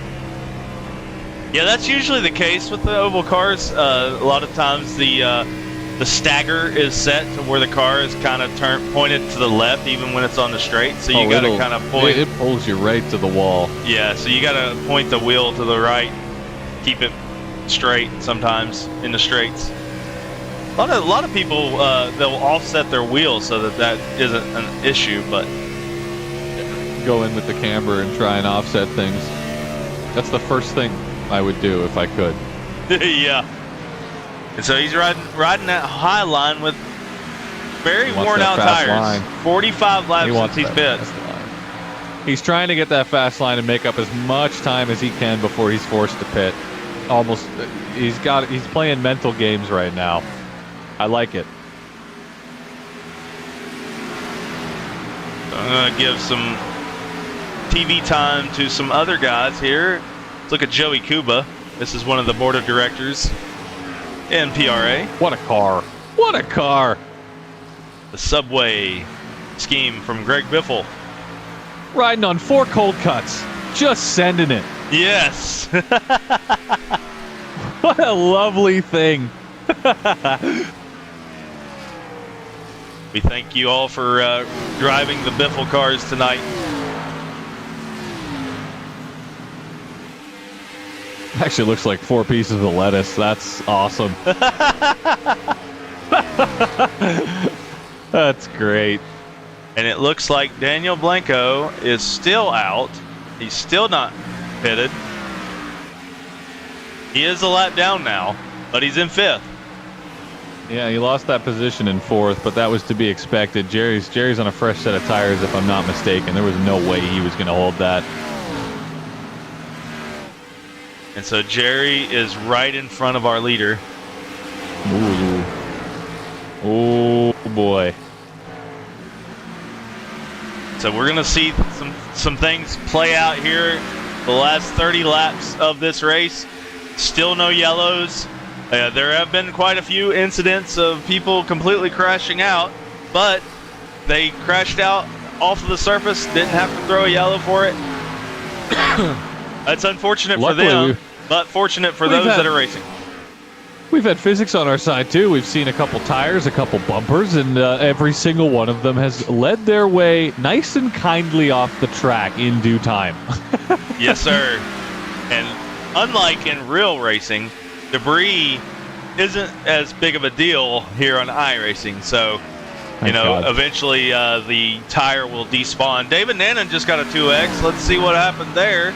Yeah, that's usually the case with the oval cars. A lot of times the stagger is set to where the car is kind of pointed to the left, even when it's on the straight. So you got to kind of point. It pulls you right to the wall. Yeah, so you got to point the wheel to the right, keep it straight. Sometimes in the straights, a lot of people they'll offset their wheels so that isn't an issue, but go in with the camber and try and offset things. That's the first thing I would do if I could. Yeah. And so he's riding that high line with very worn out tires. Line. 45 laps since he's bit. He's trying to get that fast line and make up as much time as he can before he's forced to pit. Almost, he's playing mental games right now. I like it. I'm going to give some TV time to some other guys here. Let's look at Joey Kuba. This is one of the board of directors in PRA. What a car. What a car. The Subway scheme from Greg Biffle. Riding on 4 cold cuts. Just sending it. Yes. What a lovely thing. We thank you all for driving the Biffle cars tonight. Actually looks like 4 pieces of lettuce. That's awesome. That's great. And it looks like Daniel Blanco is still out. He's still not pitted. He is a lap down now, but he's in 5th. Yeah, he lost that position in 4th, but that was to be expected. Jerry's on a fresh set of tires, if I'm not mistaken. There was no way he was going to hold that. And so Jerry is right in front of our leader. Ooh. Oh, boy. So we're going to see some things play out here. The last 30 laps of this race. Still no yellows. There have been quite a few incidents of people completely crashing out, but they crashed out off of the surface, didn't have to throw a yellow for it. That's unfortunate Luckily, for them, but fortunate for those that are racing. We've had physics on our side, too. We've seen a couple tires, a couple bumpers, and every single one of them has led their way nice and kindly off the track in due time. Yes, sir. And unlike in real racing, debris isn't as big of a deal here on iRacing. So, Thank God. eventually the tire will despawn. David Nannon just got a 2X. Let's see what happened there.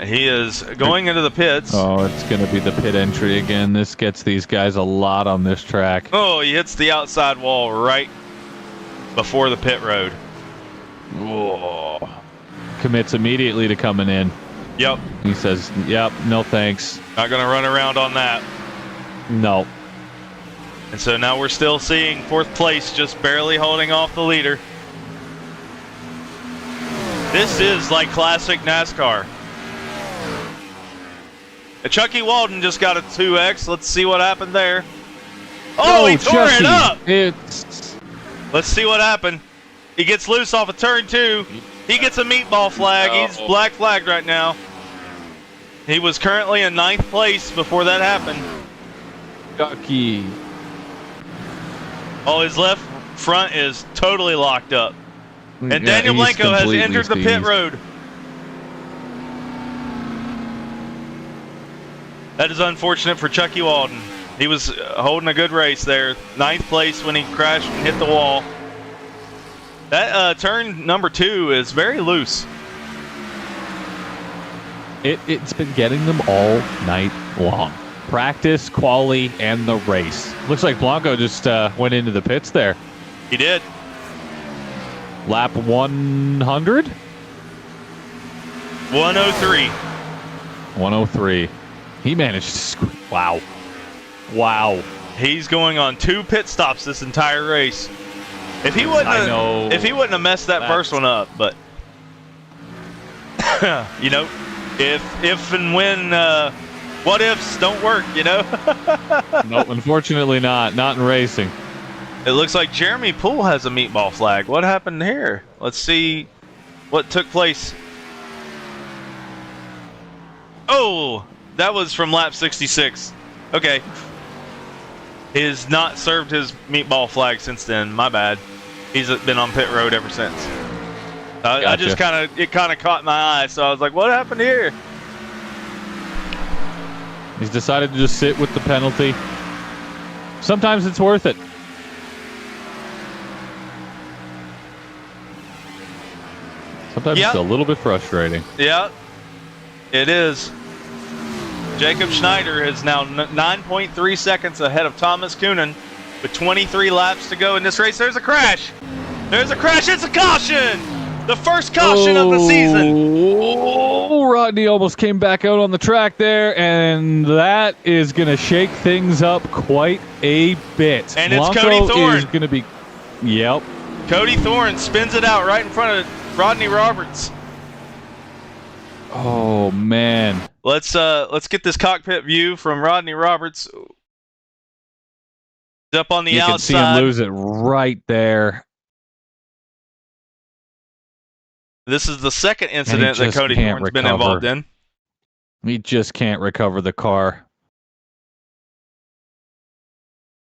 He is going into the pits. Oh, it's going to be the pit entry again. This gets these guys a lot on this track. Oh, he hits the outside wall right before the pit road. Whoa. Commits immediately to coming in. Yep. He says, yep, no thanks. Not going to run around on that. No. And so now we're still seeing 4th place just barely holding off the leader. This is like classic NASCAR. Chucky Walden just got a 2X. Let's see what happened there. Oh, he tore it up. Let's see what happened. He gets loose off of turn 2. He gets a meatball flag. He's black flagged right now. He was currently in 9th place before that happened. Chucky. Oh, his left front is totally locked up. And Yeah, Daniel he's Blanco has completely entered the pit seized. road. That is unfortunate for Chucky Walden. He was holding a good race there. 9th place when he crashed and hit the wall. That turn number 2 is very loose. It's been getting them all night long. Practice, quali, and the race. Looks like Blanco just went into the pits there. He did. Lap 100? 103. 103. He managed to wow. Wow. He's going on 2 pit stops this entire race. If he wouldn't have messed that first one up, but if and when what ifs don't work, Nope, unfortunately not. Not in racing. It looks like Jeremy Poole has a meatball flag. What happened here? Let's see what took place. Oh, that was from lap 66. Okay. He's not served his meatball flag since then. My bad. He's been on pit road ever since. Gotcha. I just it kind of caught my eye, so I was like, what happened here? He's decided to just sit with the penalty. Sometimes it's worth it. Sometimes it's a little bit frustrating. Yeah, it is. Jacob Schneider is now 9.3 seconds ahead of Thomas Coonan with 23 laps to go in this race. There's a crash. There's a crash. It's a caution. The first caution of the season. Oh, Rodney almost came back out on the track there, and that is going to shake things up quite a bit. And Blanco it's Cody Thorne. is going to be, yep. Cody Thorne spins it out right in front of Rodney Roberts. Oh man. Let's get this cockpit view from Rodney Roberts. Up on the You outside. can see him lose it right there. This is the second incident that Cody Thorne's been involved in. He just can't recover the car.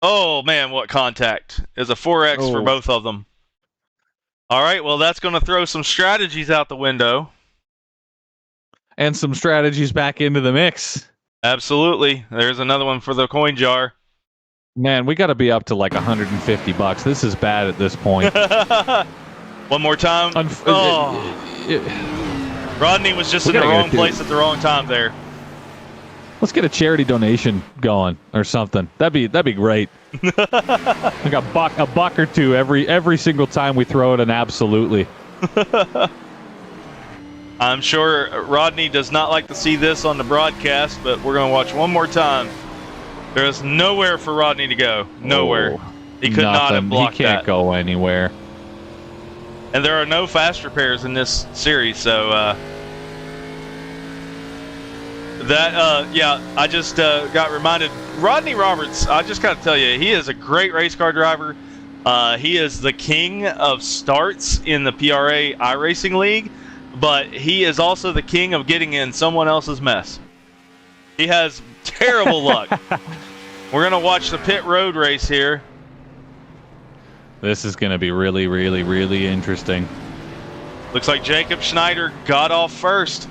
Oh man, what contact. Is a 4X for both of them. All right, well that's going to throw some strategies out the window. And some strategies back into the mix. Absolutely. There's another one for the coin jar. Man, we got to be up to like $150. This is bad at this point. One more time. Rodney was just in the wrong place at the wrong time there. Let's get a charity donation going or something. That'd be great. Like a buck or two every single time we throw it an absolutely. I'm sure Rodney does not like to see this on the broadcast, but we're going to watch one more time. There is nowhere for Rodney to go. Nowhere. He could not have blocked that. He can't go anywhere. And there are no fast repairs in this series, so I just got reminded. Rodney Roberts, I just got to tell you, he is a great race car driver. He is the king of starts in the PRA iRacing League, but he is also the king of getting in someone else's mess. He has terrible luck. We're going to watch the pit road race here. This is going to be really, really, really interesting. Looks like Jacob Schneider got off first.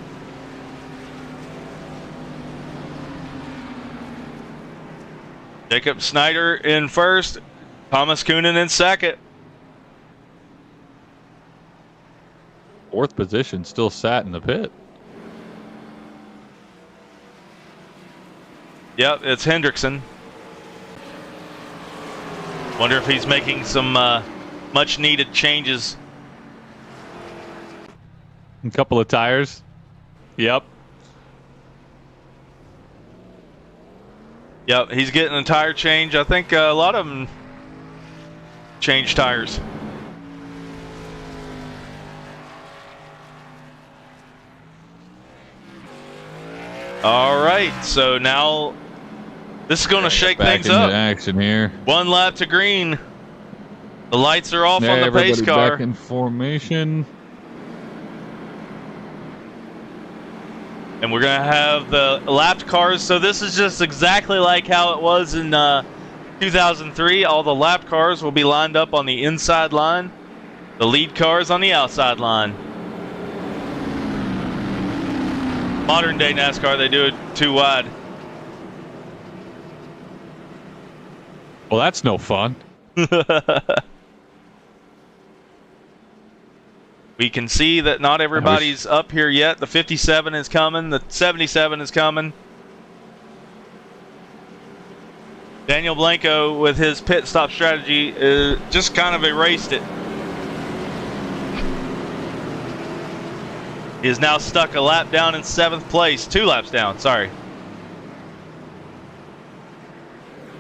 Jacob Schneider in first. Thomas Coonan in second. Fourth position still sat in the pit. Yep, it's Hendrickson. Wonder if he's making some much-needed changes. A couple of tires. Yep. Yep, he's getting a tire change. I think a lot of them change tires. All right, so now this is going to shake things up. Action here. One lap to green. The lights are off on the pace car. Back in formation. And we're going to have the lapped cars. So this is just exactly like how it was in 2003. All the lapped cars will be lined up on the inside line. The lead cars on the outside line. Modern day NASCAR, they do it too wide. Well, that's no fun. We can see that not everybody's up here yet. The 57 is coming. The 77 is coming. Daniel Blanco, with his pit stop strategy, just kind of erased it. He is now stuck a lap down in 7th place. 2 laps down, sorry.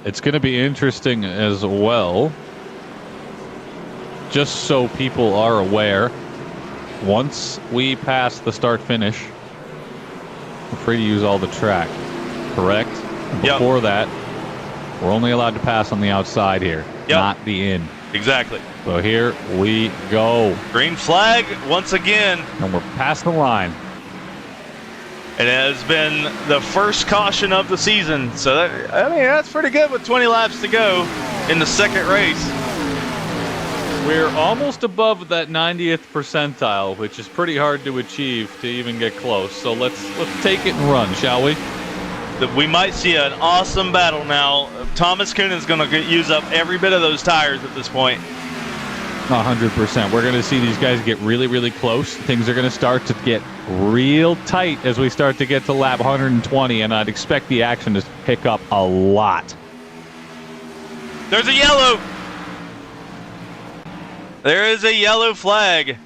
It's going to be interesting as well, just so people are aware. Once we pass the start-finish, we're free to use all the track, correct? Before that, we're only allowed to pass on the outside here, not the in. Exactly. So here we go. Green flag once again. And we're past the line. It has been the first caution of the season. So, that's pretty good with 20 laps to go in the second race. We're almost above that 90th percentile, which is pretty hard to achieve to even get close. So let's take it and run, shall we? We might see an awesome battle now. Thomas Kuhn is going to use up every bit of those tires at this point. 100%. We're going to see these guys get really, really close. Things are going to start to get real tight as we start to get to lap 120, and I'd expect the action to pick up a lot. There's a yellow. There is a yellow flag.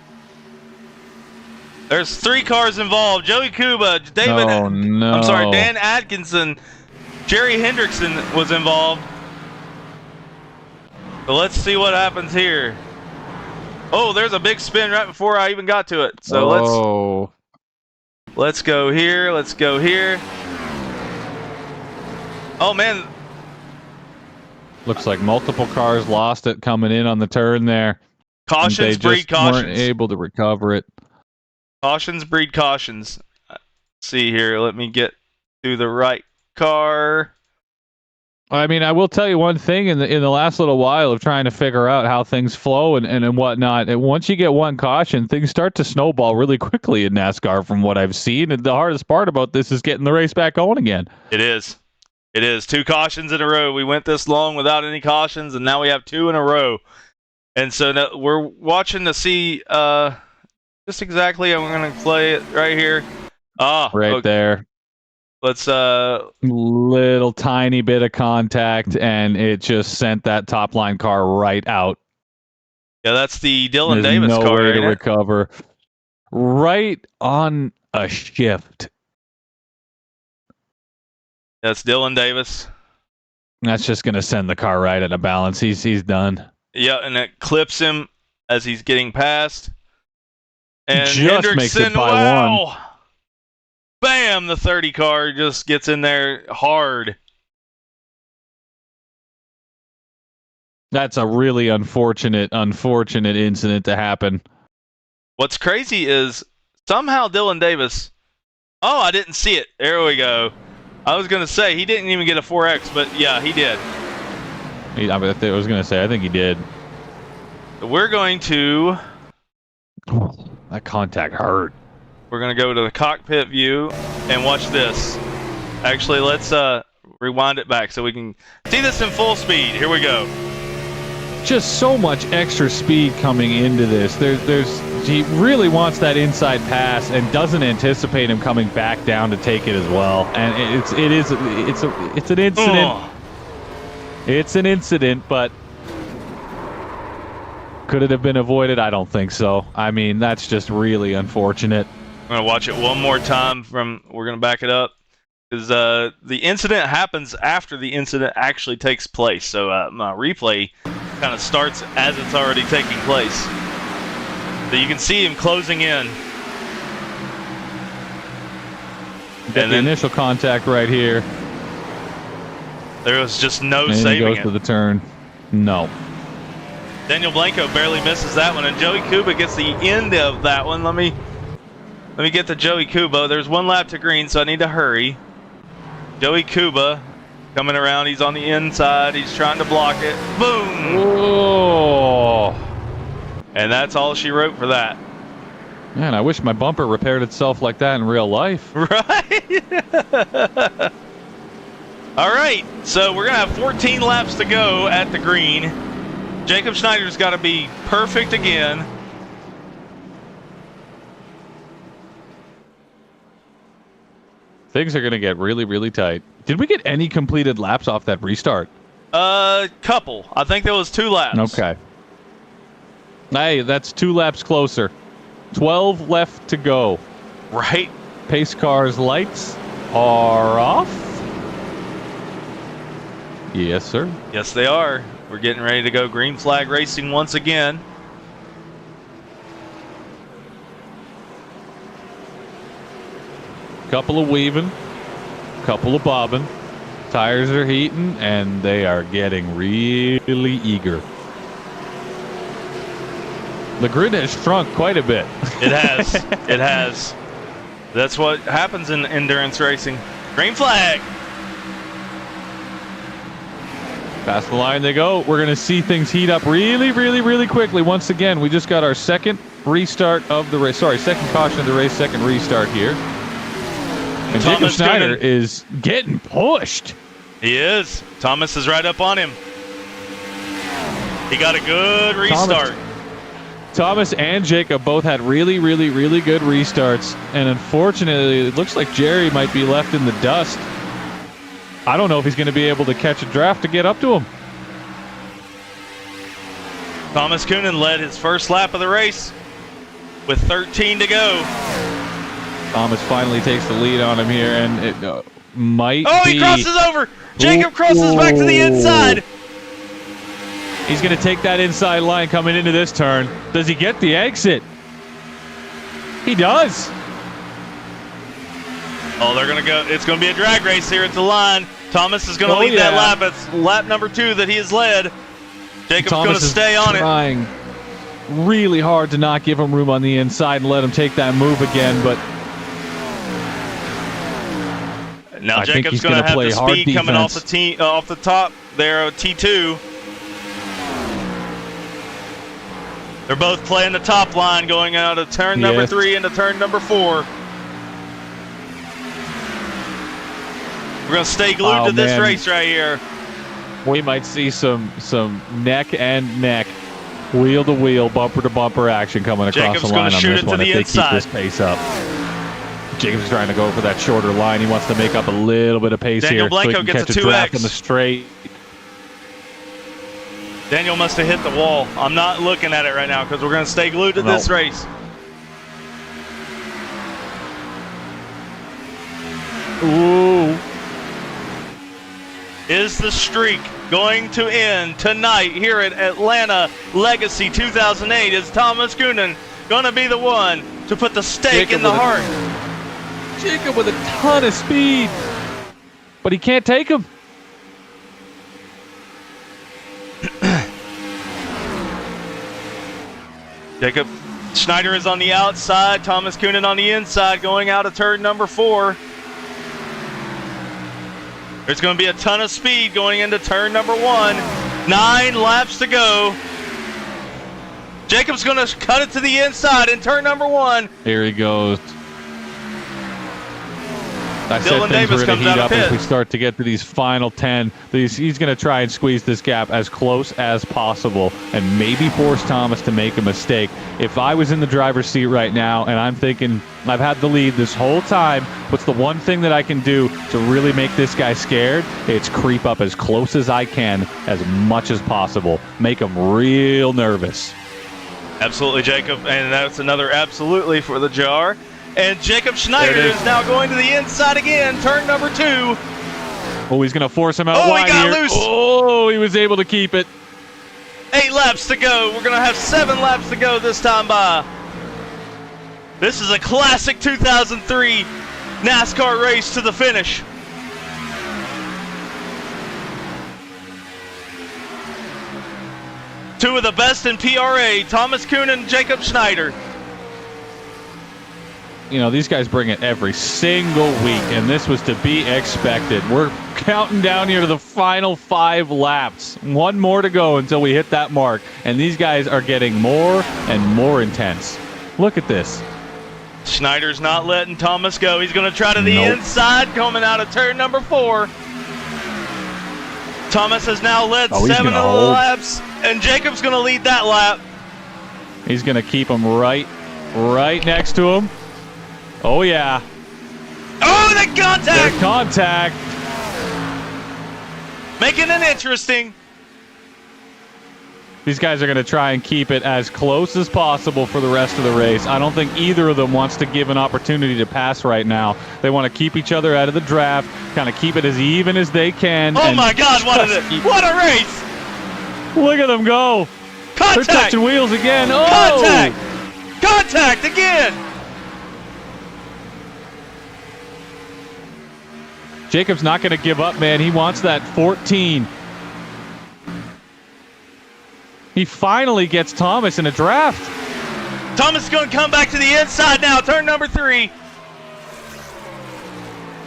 There's 3 cars involved. Joey Kuba, David. Oh, no. I'm sorry, Dan Atkinson, Jerry Hendrickson was involved. So let's see what happens here. Oh, there's a big spin right before I even got to it. So let's go here. Let's go here. Oh man. Looks like multiple cars lost it coming in on the turn there. Cautions breed cautions. Weren't able to recover it. Cautions breed cautions. Let's see here. Let me get to the right car. I mean, I will tell you one thing in the last little while of trying to figure out how things flow and whatnot. And once you get one caution, things start to snowball really quickly in NASCAR from what I've seen. And the hardest part about this is getting the race back going again. It is. It is. 2 cautions in a row. We went this long without any cautions, and now we have 2 in a row. And so now we're watching to see just exactly. I'm going to play it right here. Right there. Let's little tiny bit of contact, and it just sent that top line car right out. Yeah, that's the Dylan There's Davis no car. way to recover. Right on a shift. That's Dylan Davis. That's just going to send the car right out of balance. He's done. Yeah, and it clips him as he's getting past. And just Hendrickson, makes it by one. Bam! The 30 car just gets in there hard. That's a really unfortunate incident to happen. What's crazy is somehow Dylan Davis... Oh, I didn't see it. There we go. I was going to say, he didn't even get a 4X, but yeah, he did. I was going to say, I think he did. We're going to... That contact hurt. We're going to go to the cockpit view and watch this. Actually, let's rewind it back so we can see this in full speed. Here we go. Just so much extra speed coming into this. He really wants that inside pass and doesn't anticipate him coming back down to take it as well. And it's an incident. Oh. It's an incident, but could it have been avoided? I don't think so. I mean, that's just really unfortunate. I'm going to watch it one more time we're going to back it up. Because the incident happens after the incident actually takes place. So my replay kind of starts as it's already taking place. So you can see him closing in. And the initial contact right here. There was just no and saving he goes it. to the turn. No. Daniel Blanco barely misses that one, and Joey Kuba gets the end of that one. Let me get to Joey Kuba. There's 1 lap to green, so I need to hurry. Joey Kuba coming around. He's on the inside. He's trying to block it. Boom! Oh. And that's all she wrote for that. Man, I wish my bumper repaired itself like that in real life. Right? All right, so we're going to have 14 laps to go at the green. Jacob Schneider's got to be perfect again. Things are going to get really, really tight. Did we get any completed laps off that restart? Couple. I think there was 2 laps. Okay. Hey, that's 2 laps closer. 12 left to go. Right. Pace car's lights are off. Yes, sir. Yes, they are. We're getting ready to go green flag racing once again. Couple of weaving, couple of bobbing. Tires are heating, and they are getting really eager. The grid has shrunk quite a bit. It has. It has. That's what happens in endurance racing. Green flag. Past the line they go. We're going to see things heat up really, really, really quickly. Once again, we just got our second restart of the race. Sorry, second caution of the race, second restart here. And Jacob Schneider is getting pushed. He is. Thomas is right up on him. He got a good restart. Thomas and Jacob both had really, really, really good restarts. And unfortunately, it looks like Jerry might be left in the dust. I don't know if he's going to be able to catch a draft to get up to him. Thomas Coonan led his first lap of the race with 13 to go. Thomas finally takes the lead on him here, and it might be... Oh, he crosses over! Jacob crosses back to the inside! He's going to take that inside line coming into this turn. Does he get the exit? He does. Oh, they're going to go. It's going to be a drag race here at the line. Thomas is going to lead that lap. It's lap number 2 that he has led. Jacob's going to stay on it. Trying really hard to not give him room on the inside and let him take that move again, but now Jacob's going to have the speed coming off the top there, T2. They're both playing the top line going out of turn number 3 into turn number 4. We're going to stay glued to this race right here. We might see some neck and neck, wheel to wheel, bumper to bumper action coming across the line on this one if they keep this pace up. Jacob's trying to go for that shorter line. He wants to make up a little bit of pace here so he can catch a draft in the straight. Daniel must have hit the wall. I'm not looking at it right now because we're going to stay glued to this race. Ooh. Is the streak going to end tonight here at Atlanta Legacy 2008? Is Thomas Coonan going to be the one to put the stake in the heart? Jacob with a ton of speed, but he can't take him. Jacob Schneider is on the outside. Thomas Coonan on the inside going out of turn number 4. There's going to be a ton of speed going into turn number 1. 9 laps to go. Jacob's going to cut it to the inside in turn number 1. Here he goes. I said things were going to heat up as we start to get to these final 10. He's going to try and squeeze this gap as close as possible and maybe force Thomas to make a mistake. If I was in the driver's seat right now and I'm thinking I've had the lead this whole time, what's the one thing that I can do to really make this guy scared? It's creep up as close as I can, as much as possible. Make him real nervous. Absolutely, Jacob. And that's another absolutely for the jar. And Jacob Schneider is now going to the inside again, turn number 2. Oh, he's going to force him out wide here. He got loose. Oh, he was able to keep it. 8 laps to go. We're going to have 7 laps to go this time by. This is a classic 2003 NASCAR race to the finish. Two of the best in PRA, Thomas Coonan and Jacob Schneider. You know, these guys bring it every single week, and this was to be expected. We're counting down here to the final 5 laps. 1 more to go until we hit that mark, and these guys are getting more and more intense. Look at this. Schneider's not letting Thomas go. He's going to try to the inside, coming out of turn number 4. Thomas has now led 7 of the laps, and Jacob's going to lead that lap. He's going to keep him right next to him. Oh, yeah. Oh, the contact! There's contact. Making it interesting. These guys are going to try and keep it as close as possible for the rest of the race. I don't think either of them wants to give an opportunity to pass right now. They want to keep each other out of the draft, kind of keep it as even as they can. Oh, my God, what a race! Look at them go. Contact! They're touching wheels again. Oh! Contact! Contact again! Jacob's not going to give up, man. He wants that 14. He finally gets Thomas in a draft. Thomas is going to come back to the inside now, turn number 3.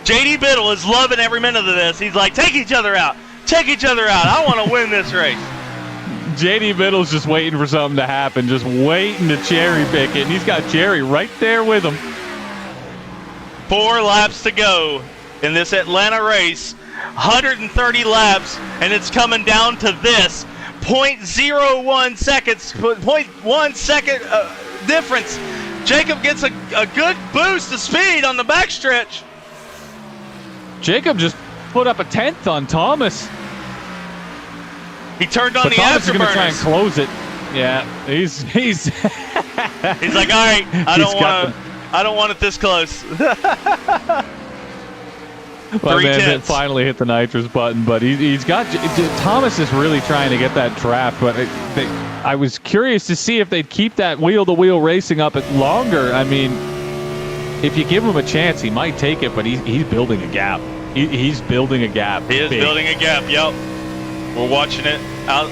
JD Biddle is loving every minute of this. He's like, take each other out. Take each other out. I want to win this race. JD Biddle's just waiting for something to happen, just waiting to cherry pick it. And he's got Jerry right there with him. 4 laps to go in this Atlanta race. 130 laps, and it's coming down to this. 0.01 seconds, 0.1 second difference. Jacob gets a good boost of speed on the backstretch. Jacob just put up a 10th on Thomas. He turned on the Thomas is afterburners. going to try and close it. Yeah, he's he's like, all right, I don't want it this close. My man 3/10. finally hit the nitrous button, but he's got Thomas is really trying to get that draft. But I was curious to see if they'd keep that wheel-to-wheel racing up it longer. I mean, if you give him a chance, he might take it, but he's building a gap. He's building a gap. He is building a gap. Yep. We're watching it out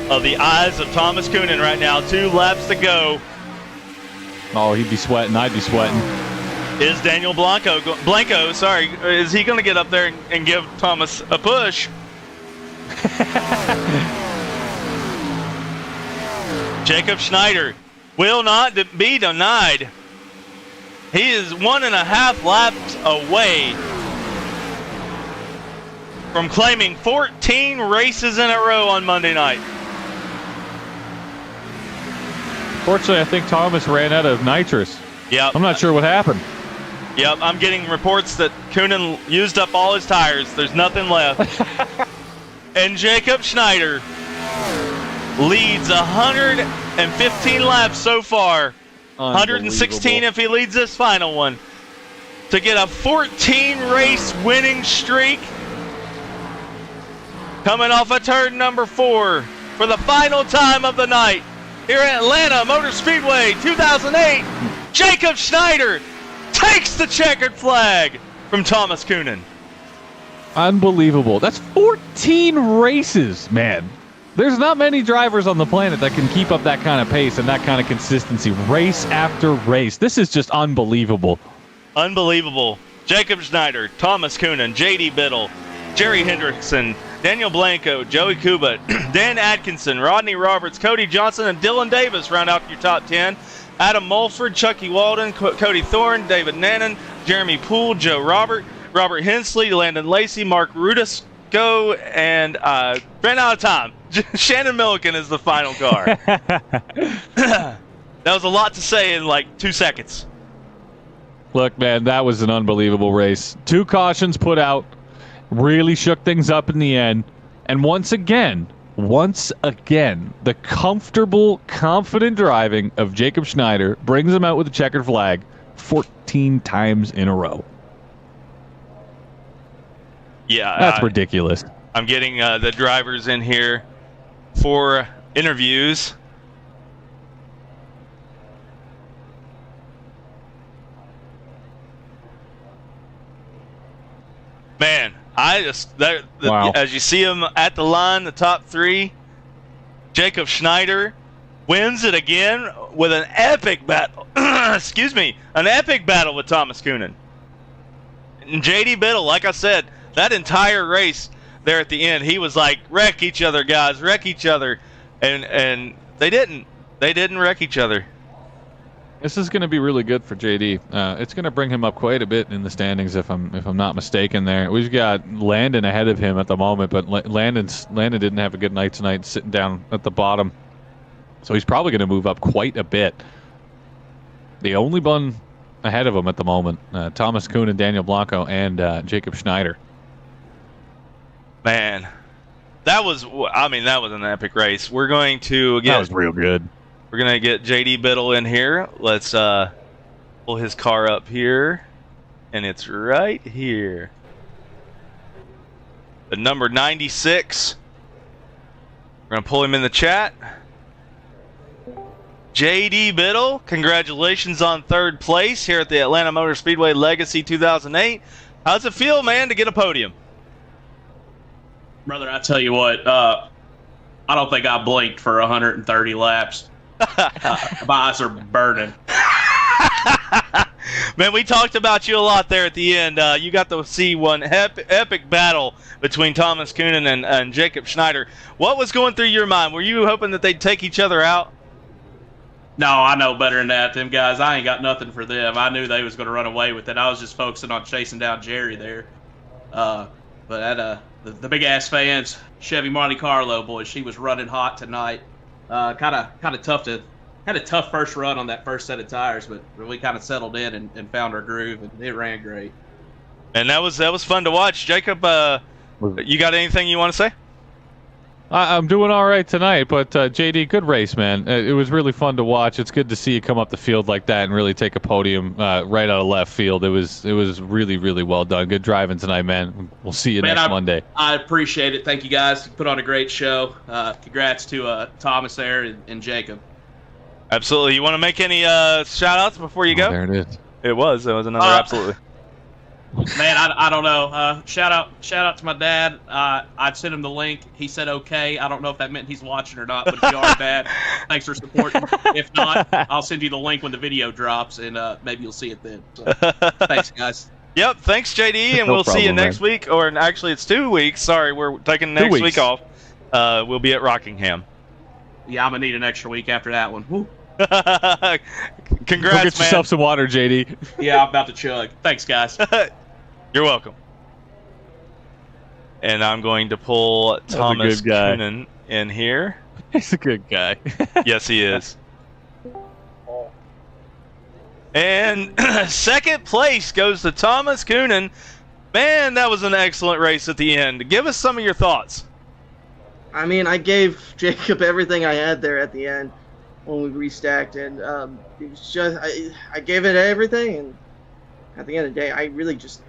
of the eyes of Thomas Coonan right now. 2 laps to go. Oh, he'd be sweating. I'd be sweating. Is Daniel Blanco, is he going to get up there and give Thomas a push? Jacob Schneider will not be denied. He is 1.5 laps away from claiming 14 races in a row on Monday night. Fortunately, I think Thomas ran out of nitrous. Yep. I'm not sure what happened. Yep, I'm getting reports that Coonan used up all his tires. There's nothing left. And Jacob Schneider leads 115 laps so far. 116 if he leads this final one. To get a 14-race winning streak. Coming off of turn number 4 for the final time of the night. Here at Atlanta Motor Speedway 2008, Jacob Schneider takes the checkered flag from Thomas Coonan. Unbelievable. That's 14 races, man. There's not many drivers on the planet that can keep up that kind of pace and that kind of consistency race after race. This is just unbelievable. Unbelievable. Jacob Schneider, Thomas Coonan, J.D. Biddle, Jerry Hendrickson, Daniel Blanco, Joey Kuba, Dan Atkinson, Rodney Roberts, Cody Johnson, and Dylan Davis round out your top 10. Adam Mulford, Chucky Walden, Cody Thorne, David Nannon, Jeremy Poole, Joe Robert Hensley, Landon Lacey, Mark Rudisco, and ran out of time. Shannon Milliken is the final car. That was a lot to say in like 2 seconds. Look, man, that was an unbelievable race. 2 cautions put out. Really shook things up in the end. And once again, the comfortable, confident driving of Jacob Schneider brings him out with a checkered flag 14 times in a row. Yeah. That's ridiculous. I'm getting the drivers in here for interviews. Man, Wow. as you see them at the line, the top 3, Jacob Schneider wins it again with an epic battle. Excuse me, an epic battle with Thomas Coonan. And J.D. Biddle, like I said, that entire race there at the end, he was like, wreck each other, guys, wreck each other. And they didn't. They didn't wreck each other. This is going to be really good for JD. It's going to bring him up quite a bit in the standings, if I'm not mistaken. There, we've got Landon ahead of him at the moment, but Landon didn't have a good night tonight, sitting down at the bottom, so he's probably going to move up quite a bit. The only one ahead of him at the moment, Thomas Coonan, Daniel Blanco, and Jacob Schneider. Man, that was an epic race. We're going to That was real good. We're going to get J.D. Biddle in here. Let's pull his car up here. And it's right here. The number 96. We're going to pull him in the chat. J.D. Biddle, congratulations on 3rd place here at the Atlanta Motor Speedway Legacy 2008. How's it feel, man, to get a podium? Brother, I tell you what, I don't think I blinked for 130 laps. My eyes are burning. Man, we talked about you a lot there at the end. You got to see one epic battle between Thomas Coonan and Jacob Schneider. What was going through your mind? Were you hoping that they'd take each other out? No, I know better than that. Them guys, I ain't got nothing for them. I knew they was going to run away with it. I was just focusing on chasing down Jerry there. But the big-ass fans, Chevy Monte Carlo, boys, she was running hot tonight. Kind of tough to had a tough first run on that first set of tires, but we kind of settled in and found our groove, and it ran great. And that was fun to watch. Jacob, you got anything you want to say? I'm doing all right tonight, but JD, good race, man. It was really fun to watch. It's good to see you come up the field like that and really take a podium right out of left field. It was really, really well done. Good driving tonight, man. We'll see you next Monday. I appreciate it. Thank you, guys. You put on a great show. Congrats to Thomas there and Jacob. Absolutely. You want to make any shout-outs before you go? There it is. It was another absolutely. Man, I don't know. Shout out to my dad. I'd sent him the link. He said okay. I don't know if that meant he's watching or not, but if you are, Dad, thanks for supporting. If not, I'll send you the link when the video drops, and maybe you'll see it then. So, thanks, guys. Yep, thanks, JD, and we'll see you next week. Or actually, it's 2 weeks. Sorry, we're taking next week off. We'll be at Rockingham. Yeah, I'm going to need an extra week after that one. Woo. Congrats, Go get yourself some water, JD. Yeah, I'm about to chug. Thanks, guys. You're welcome. And I'm going to pull Thomas Coonan in here. He's a good guy. Yes, he is. And second place goes to Thomas Coonan. Man, that was an excellent race at the end. Give us some of your thoughts. I mean, I gave Jacob everything I had there at the end when we restacked, and it was just I gave it everything, and at the end of the day, I really just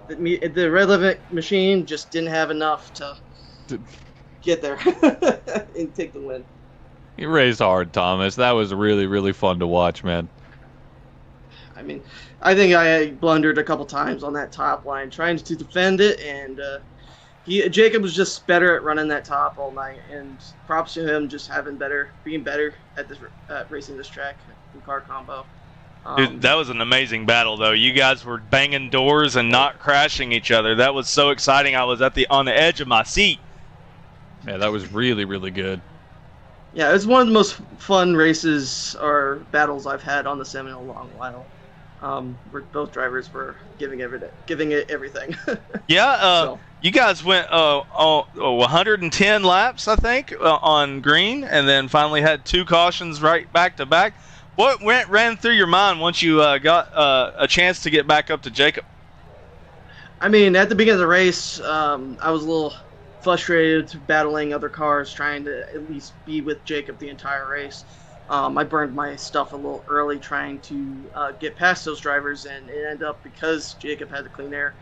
the red limit machine just didn't have enough to get there and take the win. You raced hard, Thomas. That was really, really fun to watch, man. I mean, I think I blundered a couple times on that top line trying to defend it, and Jacob was just better at running that top all night, and props to him just being better at this racing this track in car combo. Dude, that was an amazing battle, though. You guys were banging doors and not crashing each other. That was so exciting. I was on the edge of my seat. Yeah, that was really, really good. Yeah, it was one of the most fun races or battles I've had on the sim in a long while. Where both drivers were giving it everything. Yeah, you guys went 110 laps, I think, on green, and then finally had 2 cautions right back to back. What ran through your mind once you got a chance to get back up to Jacob? I mean, at the beginning of the race, I was a little frustrated battling other cars, trying to at least be with Jacob the entire race. I burned my stuff a little early trying to get past those drivers, and it ended up because Jacob had the clean air,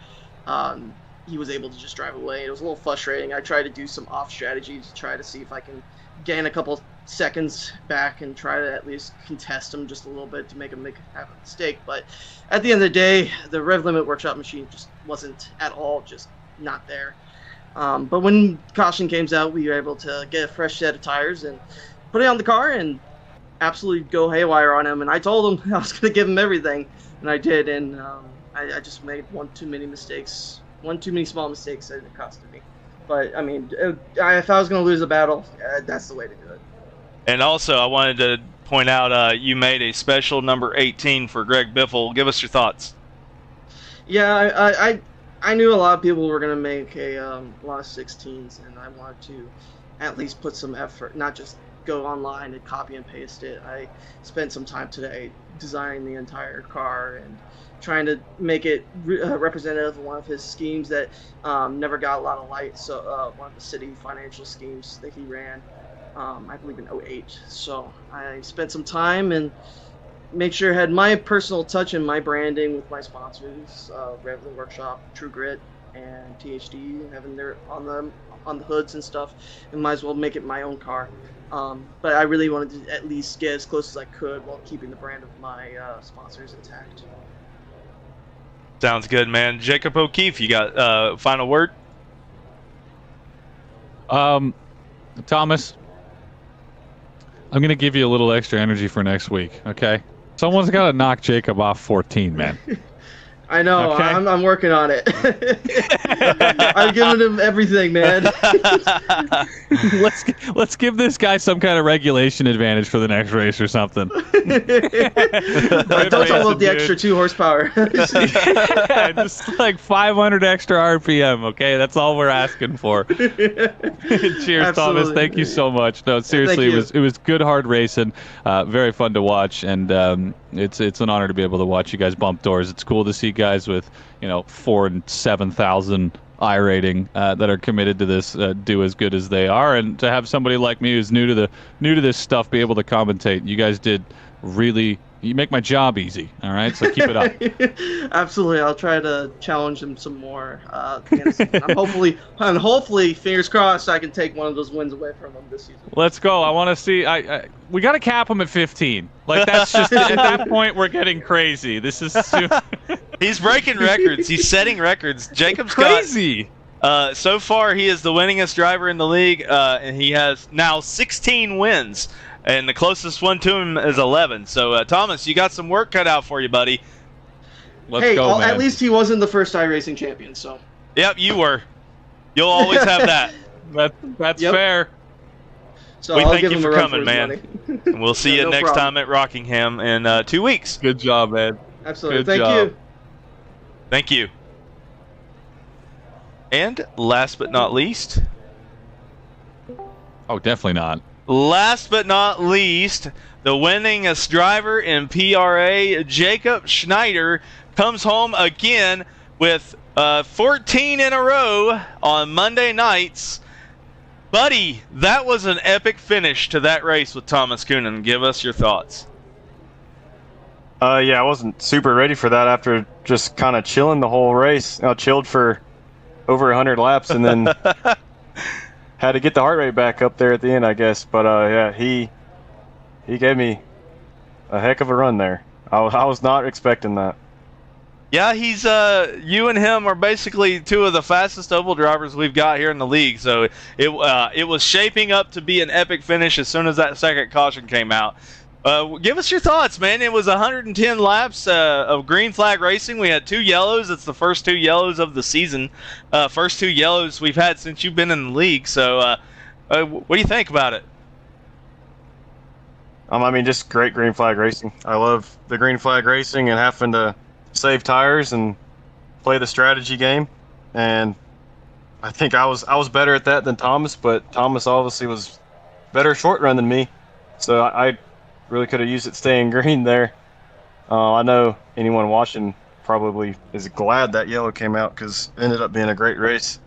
he was able to just drive away. It was a little frustrating. I tried to do some off strategy to try to see if I can gain a couple seconds back and try to at least contest him just a little bit to make him have a mistake. But at the end of the day, the Rev Limit Workshop machine just wasn't at all just not there. But when caution came out, we were able to get a fresh set of tires and put it on the car and absolutely go haywire on him. And I told him I was going to give him everything, and I did. And I just made one too many small mistakes that it costed me. But I mean, if I was going to lose a battle, that's the way to do it. And also, I wanted to point out you made a special number 18 for Greg Biffle. Give us your thoughts. Yeah, I knew a lot of people were going to make a lot of 16s, and I wanted to at least put some effort, not just go online and copy and paste it. I spent some time today designing the entire car and trying to make it representative of one of his schemes that never got a lot of light. So one of the city financial schemes that he ran, I believe in 08. So I spent some time and make sure I had my personal touch and my branding with my sponsors, Revlin Workshop, True Grit, and THD, having their on the hoods and stuff, and might as well make it my own car. But I really wanted to at least get as close as I could while keeping the brand of my sponsors intact. Sounds good, man. Jacob O'Keefe, you got final word? Thomas, I'm going to give you a little extra energy for next week, okay? Someone's got to knock Jacob off 14, man. I know. Okay. I'm working on it. I'm giving him everything, man. Let's give this guy some kind of regulation advantage for the next race or something. Don't talk about the extra 2 horsepower. Just like 500 extra RPM, okay? That's all we're asking for. Cheers, Thomas. Thank you so much. No, seriously, it was good, hard racing. Very fun to watch, and it's an honor to be able to watch you guys bump doors. It's cool to see guys with 4,000 and 7,000 iRating that are committed to this do as good as they are, and to have somebody like me who's new to this stuff be able to commentate. You guys did really. You make my job easy. All right, so keep it up. Absolutely, I'll try to challenge him some more. Hopefully, fingers crossed, I can take one of those wins away from him this season. Let's go. I want to see. We got to cap him at 15. Like that's just at that point we're getting crazy. This is He's breaking records. He's setting records. Jacob's crazy. So far, he is the winningest driver in the league, and he has now 16 wins. And the closest one to him is 11. So, Thomas, you got some work cut out for you, buddy. Let's go, man. At least he wasn't the first iRacing champion, so. Yep, you were. You'll always have that. That's fair. So we I'll thank give you him for a run coming, his man. money. And we'll see you No next problem. time at Rockingham in 2 weeks. Good job, man. Absolutely. Good Thank job. you. Thank you. And last but not least, Oh, definitely not. Last but not least, the winningest driver in PRA, Jacob Schneider, comes home again with 14 in a row on Monday nights. Buddy, that was an epic finish to that race with Thomas Coonan. Give us your thoughts. Yeah, I wasn't super ready for that after just kind of chilling the whole race. I chilled for over 100 laps and then had to get the heart rate back up there at the end, I guess. But yeah, he gave me a heck of a run there. I was not expecting that. Yeah, he's you and him are basically two of the fastest oval drivers we've got here in the league. So it was shaping up to be an epic finish as soon as that second caution came out. Give us your thoughts, man. It was 110 laps of green flag racing. We had 2 yellows. It's the first 2 yellows of the season. First 2 yellows we've had since you've been in the league. So what do you think about it? I mean, just great green flag racing. I love the green flag racing and having to save tires and play the strategy game. And I think I was better at that than Thomas, but Thomas obviously was better short run than me. So I really could have used it staying green there. I know anyone watching probably is glad that yellow came out because it ended up being a great race.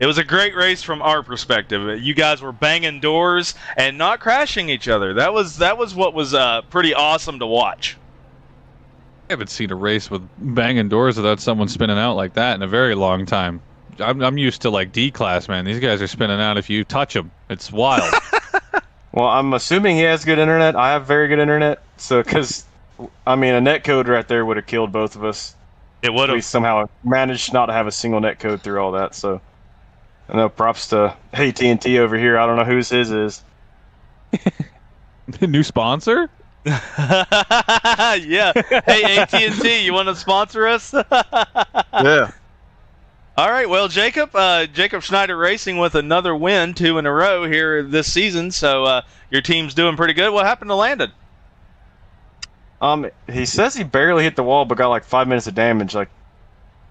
It was a great race from our perspective. You guys were banging doors and not crashing each other. That was what was pretty awesome to watch. I haven't seen a race with banging doors without someone spinning out like that in a very long time. I'm used to like D-class, man. These guys are spinning out if you touch them. It's wild. Well, I'm assuming he has good internet. I have very good internet. So, because, I mean, a net code right there would have killed both of us. It would We have. somehow managed not to have a single net code through all that. So, I know props to AT&T over here. I don't know whose his is. New sponsor? Yeah. Hey, AT&T, you want to sponsor us? Yeah. All right, well, Jacob Schneider Racing with another win, 2 in a row here this season. So your team's doing pretty good. What happened to Landon? He says he barely hit the wall, but got like 5 minutes of damage. Like,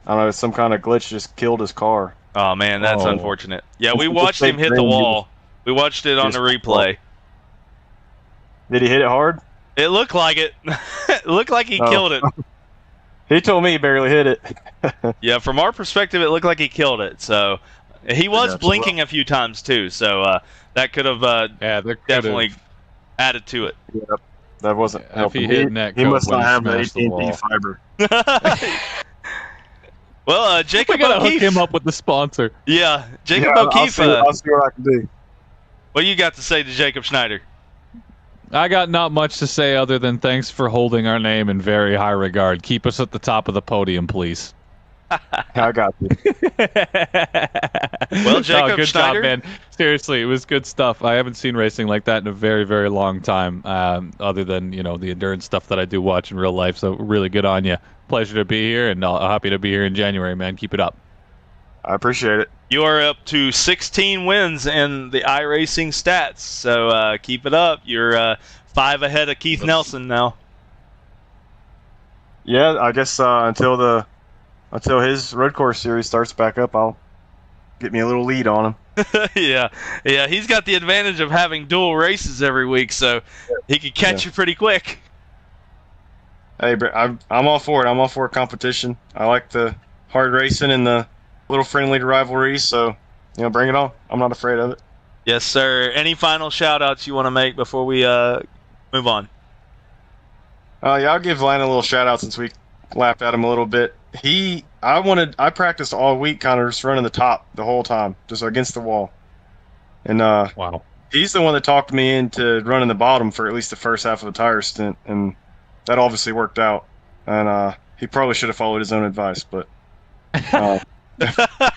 I don't know, some kind of glitch just killed his car. Oh man, that's Oh. unfortunate. Yeah, we watched him hit the wall. We watched it on the replay. Did he hit it hard? It looked like it. It looked like he Oh. killed it. He told me he barely hit it. Yeah, from our perspective, it looked like he killed it. So he was Yeah, blinking a few times too. So that could have Yeah, there could've- definitely added to it. Yep. That wasn't If helping. he hit net he code must when not he have the smashed the AT&T wall. fiber. Well, We Jacob gotta hook O'Keefe. him up with the sponsor. Yeah, Jacob Yeah, O'Keefe. I'll see what I can do. What you got to say to Jacob Schneider? I got not much to say other than thanks for holding our name in very high regard. Keep us at the top of the podium, please. I got you. Well, Jacob good Schneider. job, man. Seriously, it was good stuff. I haven't seen racing like that in a very, very long time, other than, the endurance stuff that I do watch in real life. So really good on you. Pleasure to be here, and happy to be here in January, man. Keep it up. I appreciate it. You are up to 16 wins in the iRacing stats, so keep it up. You're 5 ahead of Keith Nelson now. Yeah, I guess until his road course series starts back up, I'll get me a little lead on him. Yeah, he's got the advantage of having dual races every week, so he could catch you pretty quick. Hey, I'm all for it. I'm all for competition. I like the hard racing and the little friendly rivalries. So, bring it on. I'm not afraid of it. Yes, sir. Any final shout-outs you want to make before we move on? Yeah, I'll give Lana a little shout out since we laughed at him a little bit. I practiced all week, kind of just running the top the whole time, just against the wall. And Wow. he's the one that talked me into running the bottom for at least the first half of the tire stint, and that obviously worked out. And he probably should have followed his own advice, but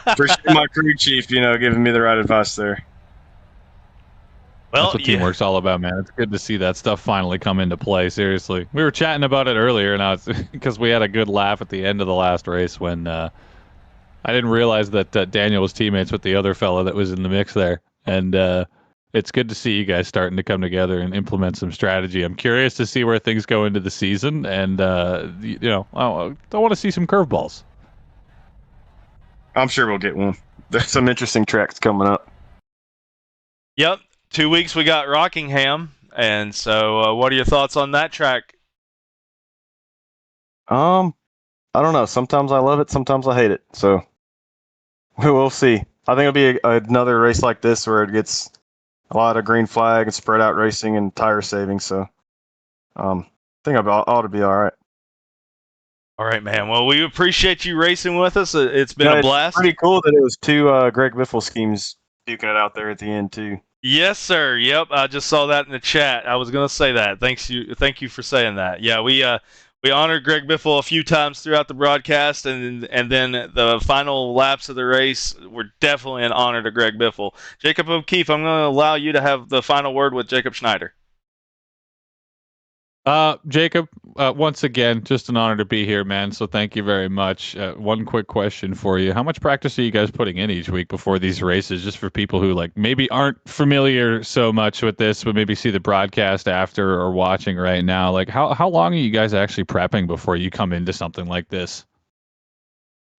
appreciate my crew chief, giving me the right advice there. Well, That's what teamwork's all about, man. It's good to see that stuff finally come into play. Seriously, we were chatting about it earlier, and because we had a good laugh at the end of the last race when I didn't realize that Daniel was teammates with the other fella that was in the mix there, and it's good to see you guys starting to come together and implement some strategy. I'm curious to see where things go into the season, and I want to see some curveballs. I'm sure we'll get one. There's some interesting tracks coming up. Yep. 2 weeks we got Rockingham, and so what are your thoughts on that track? I don't know. Sometimes I love it, sometimes I hate it. So we'll see. I think it'll be another race like this where it gets a lot of green flag and spread out racing and tire saving. So I think I ought to be all right. All right, man. Well, we appreciate you racing with us. It's been a blast. It's pretty cool that it was two Greg Biffle schemes duking it out there at the end too. Yes, sir. Yep, I just saw that in the chat. I was going to say that. Thank you for saying that. Yeah, we honored Greg Biffle a few times throughout the broadcast, and then the final laps of the race were definitely an honor to Greg Biffle. Jacob O'Keefe, I'm going to allow you to have the final word with Jacob Schneider. Jacob, once again, just an honor to be here, man. So thank you very much. One quick question for you. How much practice are you guys putting in each week before these races, just for people who maybe aren't familiar so much with this, but maybe see the broadcast after or watching right now? How long are you guys actually prepping before you come into something like this?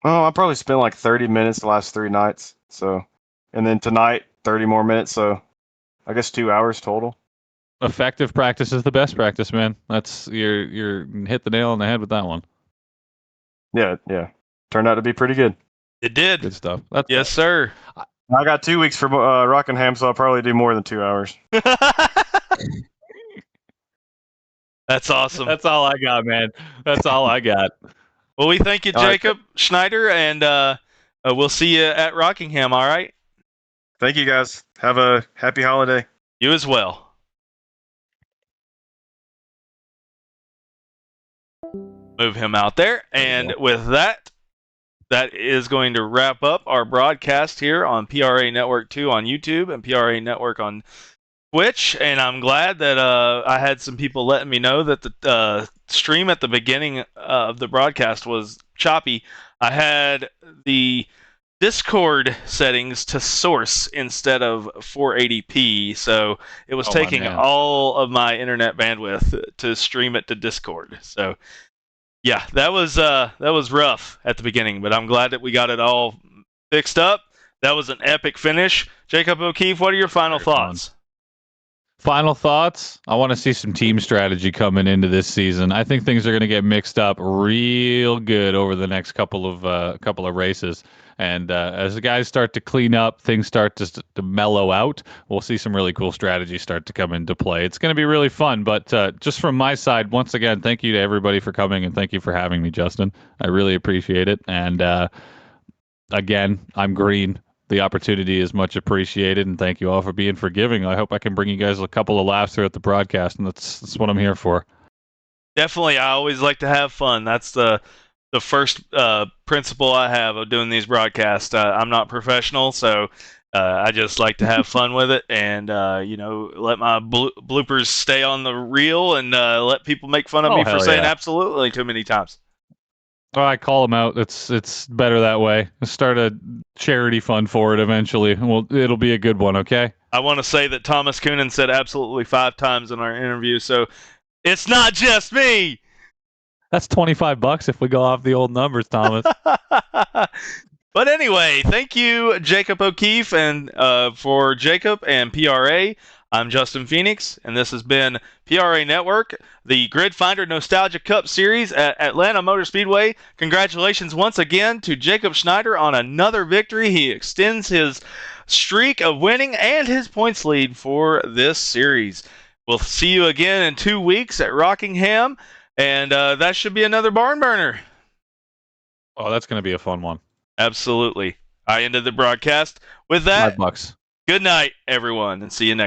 Oh, I probably spent 30 minutes the last 3 nights. So, and then tonight, 30 more minutes. So I guess 2 hours total. Effective practice is the best practice, man. That's you're hit the nail on the head with that one. Yeah. Turned out to be pretty good. It did. Good stuff. Yes, sir. I got 2 weeks for Rockingham, so I'll probably do more than 2 hours. That's awesome. That's all I got, man. That's all I got. Well, we thank you, Jacob Schneider, and we'll see you at Rockingham, all right? Thank you, guys. Have a happy holiday. You as well. Move him out there. And with that is going to wrap up our broadcast here on PRA Network 2 on YouTube and PRA Network on Twitch. And I'm glad that I had some people letting me know that the stream at the beginning of the broadcast was choppy. I had the Discord settings to source instead of 480p, so it was taking all of my internet bandwidth to stream it to Discord. So yeah, that was rough at the beginning, but I'm glad that we got it all fixed up. That was an epic finish. Jacob O'Keefe, what are your final thoughts? Final thoughts? I want to see some team strategy coming into this season. I think things are going to get mixed up real good over the next couple of races. And as the guys start to clean up, things start to mellow out, we'll see some really cool strategies start to come into play. It's going to be really fun. But just from my side, once again, thank you to everybody for coming, and thank you for having me, Justin. I really appreciate it. And again, I'm green. The opportunity is much appreciated, and thank you all for being forgiving. I hope I can bring you guys a couple of laughs throughout the broadcast, and that's what I'm here for. Definitely, I always like to have fun. That's the first principle I have of doing these broadcasts. I'm not professional, so I just like to have fun with it, and let my bloopers stay on the reel, and let people make fun of me for saying absolutely too many times. Oh, I call them out. It's better that way. Start a charity fund for it eventually. It'll be a good one, okay? I want to say that Thomas Coonan said absolutely 5 times in our interview, so it's not just me. That's $25 if we go off the old numbers, Thomas. But anyway, thank you, Jacob O'Keefe, and for Jacob and PRA. I'm Justin Phoenix, and this has been PRA Network, the Grid Finder Nostalgia Cup Series at Atlanta Motor Speedway. Congratulations once again to Jacob Schneider on another victory. He extends his streak of winning and his points lead for this series. We'll see you again in 2 weeks at Rockingham, and that should be another barn burner. Oh, that's going to be a fun one. Absolutely. I ended the broadcast with that. $5. Good night, everyone, and see you next